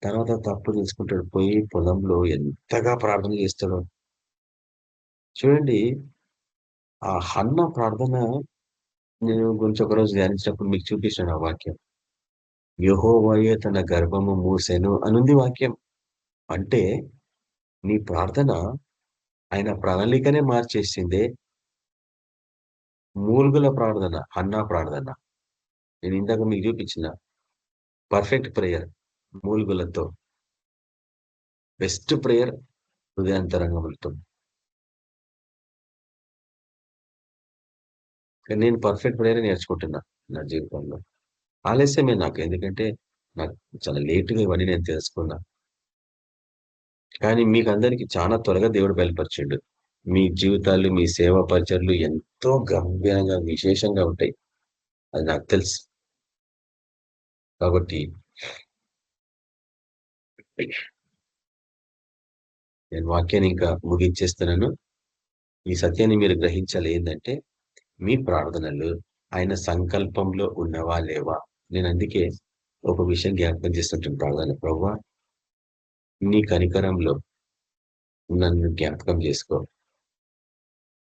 తర్వాత తప్పు తీసుకుంటాడు, పోయి పొలంలో ఎంతగా ప్రార్థన చేస్తాడో చూడండి. ఆ హన్న ప్రార్థన నేను గురించి ఒకరోజు ధ్యానించినప్పుడు మీకు చూపించాను ఆ వాక్యం. యెహోవాయే తన గర్భము మూసెను అనుంది వాక్యం. అంటే నీ ప్రార్థన ఆయన ప్రణాళికనే మార్చేసిందే. మూలుగుల ప్రార్థన, హన్నా ప్రార్థన నేను ఇందాక మీకు చూపించిన పర్ఫెక్ట్ ప్రేయర్ మూలుగులతో, బెస్ట్ ప్రేయర్ హృదయాంతరంగములతో. నేను పర్ఫెక్ట్ ప్రేయర్ నేర్చుకుంటున్నా నా జీవితంలో. ఆలస్యమే నాకు, ఎందుకంటే నాకు చాలా లేటుగా ఇవన్నీ నేను తెలుసుకున్నా. కానీ మీకు అందరికీ చాలా త్వరగా దేవుడు బయలుపరిచిండు. మీ జీవితాలు, మీ సేవా పరిచర్లు ఎంతో గంభీరంగా విశేషంగా ఉంటాయి, అది నాకు తెలుసు. కాబట్టి నేను వాక్యాన్ని ఇంకా ముగించేస్తున్నాను. ఈ సత్యాన్ని మీరు గ్రహించాలి. ఏంటంటే మీ ప్రార్థనలు ఆయన సంకల్పంలో ఉన్నవా లేవా. నేను అందుకే ఒక విషయం జ్ఞాపకం చేస్తుంటాను ప్రార్థన. ప్రభువా, నీ కనికరంలో నన్ను జ్ఞాపకం చేసుకో,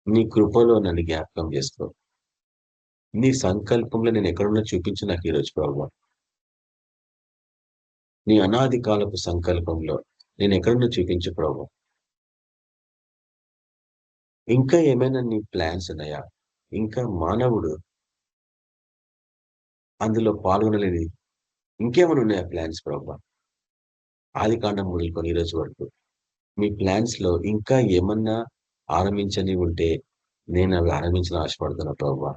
నీ కృపలో నన్ను జ్ఞాపకం చేసుకో, నీ సంకల్పంలో నేను ఎక్కడున్నా చూపించు నాకు ఈరోజు ప్రభువా. నీ అనాది కాలపు సంకల్పంలో నేను ఎక్కడున్నా చూపించు ప్రభువా. ఇంకా ఏమైనా నీ ప్లాన్స్ ఉన్నాయా? ఇంకా మానవుడు అందులో పాల్గొనలేని ఇంకేమైనా ఉన్నాయా ప్లాన్స్ ప్రభువా? ఆది కాండం మొదలుకొని ఈ రోజు వరకు మీ ప్లాన్స్ లో ఇంకా ఏమన్నా ఆరంభించని ఉంటే నేను అవి ఆరంభించిన ఆశపడుతున్నా ప్రభువా.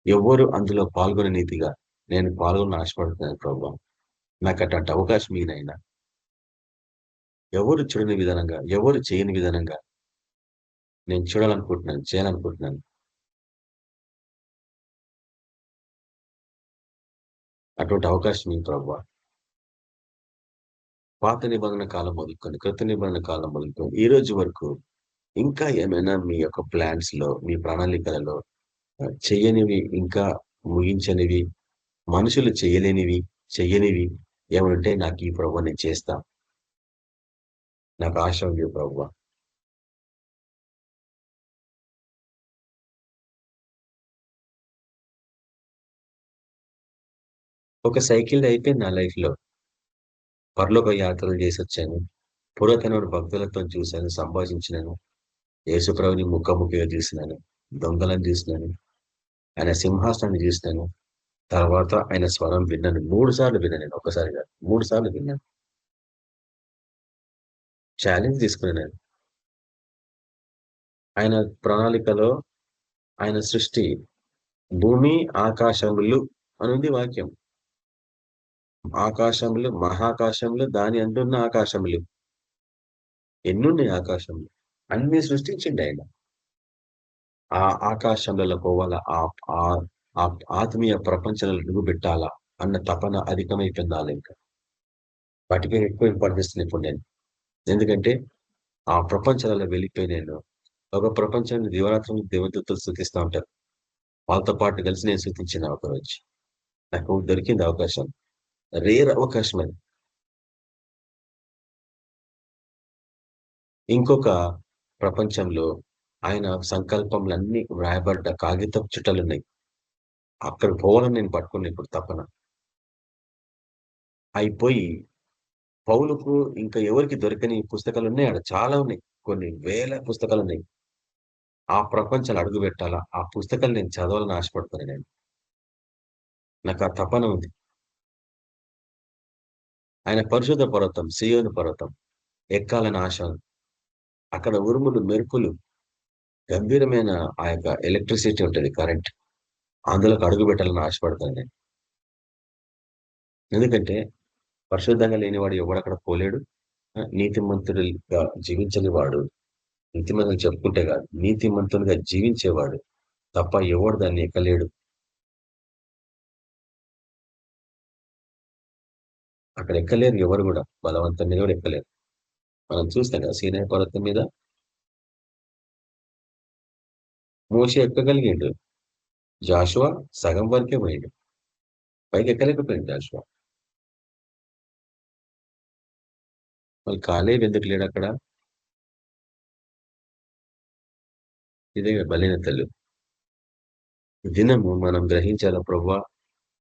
ఎవరు అందులో పాల్గొనే నీతిగా నేను పాల్గొన్న ఆశపడుతున్నాను ప్రభువా. నాకు అటువంటి అవకాశం ఈయనైనా ఎవరు చూడని విధానంగా, ఎవరు చేయని విధానంగా నేను చూడాలనుకుంటున్నాను, చేయాలనుకుంటున్నాను. అటువంటి అవకాశం ఈ ప్రభువా. పాత నిబంధన కాలం మొదలుకొని, కృత నిబంధన కాలం మొదలుకొని ఈ రోజు వరకు ఇంకా ఏమైనా మీ యొక్క ప్లాన్స్ లో, మీ ప్రణాళికలలో చెయ్యనివి, ఇంకా ముగించనివి, మనుషులు చేయలేనివి, చెయ్యనివి ఏమంటే నాకు ఈ ప్రభువా నేను చేస్తా. నాకు ఆశ ఉంది ప్రభువా. ఒక సైకిల్ అయిపోయింది నా లైఫ్ లో. పరలోక యాత్రలు చేసి వచ్చాను. పురాతన భక్తులతో చూశాను, సంభాషించినాను. యేసుప్రభుని ముఖాముఖిగా చూసినాను, దొంగలను చూసినాను, ఆయన సింహాసనాన్ని చూసినాను. తర్వాత ఆయన స్వరం విన్నాను. 3 సార్లు విన్నాను. నేను ఒకసారి కాదు, 3 సార్లు విన్నాను. ఛాలెంజ్ తీసుకున్నాను. ఆయన ప్రణాళికలో ఆయన సృష్టి భూమి ఆకాశములు అనుంది వాక్యం. ఆకాశములు, మహాకాశములు, దాని అంటున్న ఆకాశములు. ఎన్నున్నాయి ఆకాశములు? అన్ని సృష్టించిండు ఆయన. ఆ ఆకాశంలో పోవాలా, ఆ ఆత్మీయ ప్రపంచంలో అడుగుపెట్టాలా అన్న తపన అధికమైపోయింది నాలో. ఇంకా వాటికి ఎక్కువ ఇంపార్టెన్స్ ఇస్తున్నాను ఇప్పుడు నేను. ఎందుకంటే ఆ ప్రపంచాలలో వెళ్ళిపోయి నేను ఒక ప్రపంచాన్ని దివరాత్రులు దేవదూతలు స్థుతిస్తూ ఉంటారు. వాళ్ళతో పాటు కలిసి నేను స్థుతించిన ఒకరోజు నాకు దొరికింది అవకాశం. రేర్ అవకాశం అది. ఇంకొక ప్రపంచంలో ఆయన సంకల్పంలన్నీ వ్రాయబడ్డ కాగితపు చుట్టలున్నాయి. అక్కడ పోవాలని నేను పట్టుకున్నా ఇప్పుడు తపన. అయిపోయి పౌలుకు ఇంకా ఎవరికి దొరకని పుస్తకాలు ఉన్నాయి, ఆడ చాలా ఉన్నాయి, కొన్ని వేల పుస్తకాలు ఉన్నాయి. ఆ ప్రపంచాలు అడుగు పెట్టాలా, ఆ పుస్తకాలు నేను చదవాలని ఆశపడుతున్నాను నేను. నాకు ఆ తపన ఉంది. ఆయన పరిశుద్ధ పర్వతం, సియోను పర్వతం ఎక్కాలని ఆశ. అక్కడ ఉరుములు, మెరుపులు, గంభీరమైన ఆ యొక్క ఎలక్ట్రిసిటీ ఉంటుంది, కరెంట్. అందులోకి అడుగు పెట్టాలని ఆశపడతాను నేను. ఎందుకంటే పరిశుద్ధంగా లేనివాడు ఎవడు అక్కడ పోలేడు. నీతిమంతుడిగా జీవించని వాడు, నీతిమంతులు చెప్పుకుంటే కాదు, నీతిమంతునిగా జీవించేవాడు తప్ప ఎవడు దాన్ని ఎక్కలేడు. అక్కడ ఎక్కలేరు ఎవరు కూడా, బలవంతం మీద కూడా ఎక్కలేరు. మనం చూస్తాం కదా సీనాయి పర్వతం మీద మోషే ఎక్కగలిగిండు, జాషువా సగం వరకే పోయిండు, పైకి ఎక్కలేకపోయింది జాషువా. మళ్ళీ కాలేబ్ ఎందుకు లేడు అక్కడ? ఇదే బలహీనతలు. దినము మనం గ్రహించాల, ప్రవ్వా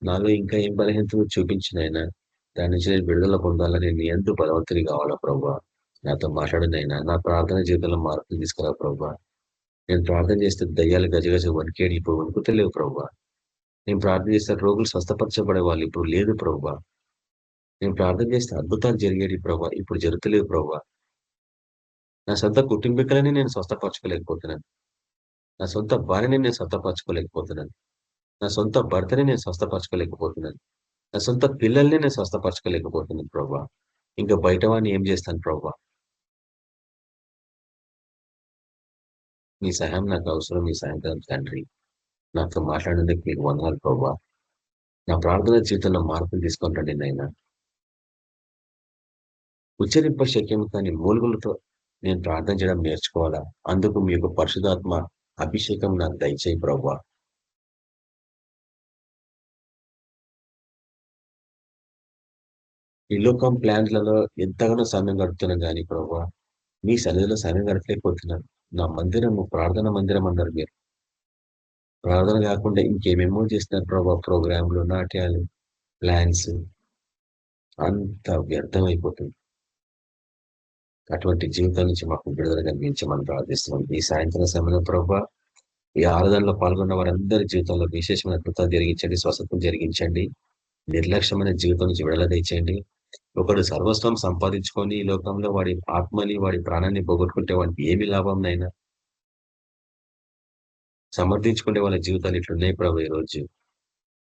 నాలో ఇంకా ఏం బలహీనతలు చూపించినైనా దాని నుంచి నేను విడుదల పొందాలా, నేను ఎంతో బలవంతుని కావాలా ప్రవ్వా. నాతో మాట్లాడినైనా నా ప్రార్థన జీవితంలో మార్పులు తీసుకురా ప్రవ్వా. నేను ప్రార్థన చేస్తే దయ్యాలు గజగజ వణికేడు ఇప్పుడు వణుకుతలేవు ప్రవ్వా. నేను ప్రార్థన చేస్తే రోగులు స్వస్థపరచబడే వాళ్ళు ఇప్పుడు లేదు ప్రవ్వా. నేను ప్రార్థన చేస్తే అద్భుతాలు జరిగేది ప్రవ్వా, ఇప్పుడు జరుగుతలేవు ప్రవ్వా. నా సొంత కుటుంబీకులని నేను స్వస్థపరచుకోలేకపోతున్నాను. నా సొంత భార్యని నేను స్వస్థపరచుకోలేకపోతున్నాను. నా సొంత భర్తని నేను స్వస్థపరచుకోలేకపోతున్నాను. నా సొంత పిల్లల్ని నేను స్వస్థపరచుకోలేకపోతున్నాను ప్రవ్వా. ఇంకా బయట వాడిని ఏం చేస్తాను ప్రవ్వా. మీ సహాయం నాకు అవసరం. మీ సాయంత్రం తండ్రి నాతో మాట్లాడేందుకు మీకు వందనాలు ప్రవ్వా. నా ప్రార్థన జీవితంలో మార్పులు తీసుకుంటండి నాయన. ఉచ్చరింప శక్యం కానీ మూలుగులతో నేను ప్రార్థన చేయడం నేర్చుకోవాలా. అందుకు మీ యొక్క పరిశుధాత్మ అభిషేకం నాకు దయచేయి ప్రవ్వా. ఈ లోకం ప్లాన్లలో ఎంతగానో సమయం గడుపుతున్నాం కానీ ప్రవ్వా, మీ సన్నిధిలో సమయం గడపలేకపోతున్నాను. నా మందిరము ప్రార్థన మందిరం అన్నారు మీరు. ప్రార్థన కాకుండా ఇంకేమేమో చేస్తున్నారు ప్రభావ, ప్రోగ్రాంలు, నాట్యాలు, ప్లాన్స్, అంత వ్యర్థం అయిపోతుంది. అటువంటి జీవితం నుంచి మాకు విడుదల కనిపించమని ప్రార్థిస్తున్నాం. ఈ సాయంత్రం సమయంలో ప్రభావ, ఈ ఆరాధనలో పాల్గొన్న వారందరి జీవితంలో విశేషమైన అద్భుతాలు జరిగించండి, స్వస్థతం జరిగించండి. నిర్లక్ష్యమైన జీవితం నుంచి విడుదల తెచ్చండి. ఒకడు సర్వస్వం సంపాదించుకొని ఈ లోకంలో వాడి ఆత్మని, వాడి ప్రాణాన్ని పోగొట్టుకుంటే వాడికి ఏమి లాభం అయినా సమర్థించుకుంటే వాళ్ళ జీవితాలు ఇట్లున్నాయి ప్రభు ఈ రోజు.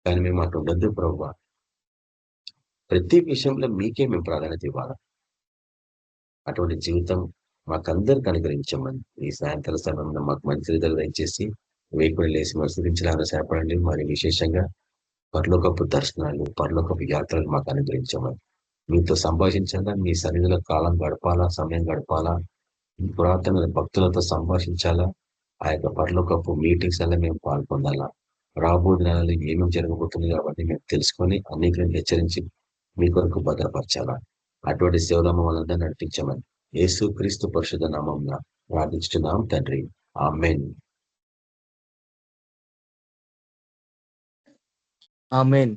కానీ మేము అటు ఉండొద్దు ప్రభు. ప్రతి విషయంలో మీకే మేము ప్రాధాన్యత ఇవ్వాలి. అటువంటి జీవితం మాకందరికి అనుగ్రహించమని ఈ సాయంత్రం సమయంలో మాకు మంచి రీతిలో దయచేసి వేకుని లేసి మసరించడానికి సహాయపడండి. మరి విశేషంగా పరలోకపు దర్శనాలు, పరలోకపు యాత్రలు మాకు అనుగ్రహించమని, మీతో సంభాషించాలా, మీ సన్నిధిలో కాలం గడపాలా, సమయం గడపాలా, పురాతన భక్తులతో సంభాషించాలా, ఆ యొక్క పరలోకపు మీటింగ్స్ అలా మేము పాల్పొందాలా. రాబో దినాలలో ఏమేమి జరగబోతుంది కాబట్టి మేము తెలుసుకొని అన్నిటిని హెచ్చరించి మీ కొరకు భద్రపరచాలా. అటువంటి సేవలో మమ్మల్ని నడిపించమని యేసు క్రీస్తు పరిశుద్ధ నామమున ప్రార్థించుతున్నాం తండ్రి, ఆమేన్. ఆమేన్.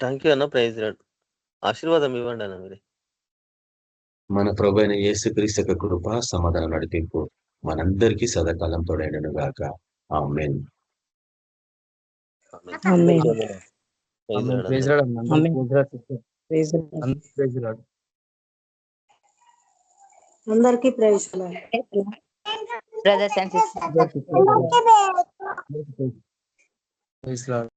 థ్యాంక్ యూ అన్న. Praise Lord. ఆశీర్వాదం ఇవ్వండి అన్న మీరు. మన ప్రభు అయిన యేసు క్రీస్తు యొక్క కృప, సమాధానం, నడిపింపు మనందరికీ సదాకాలం తోడైనను గాక. ఆమేన్. ఆమేన్. Praise lord. ప్రైజ్ లార్డ్ అన్న. ఆమేన్. Praise lord sister. Praise lord. అందరికీ ప్రైజ్ లార్డ్. అందరికీ praise lord. Brothers and sisters. అందరికీ ప్రైజ్ లార్డ్. Praise lord.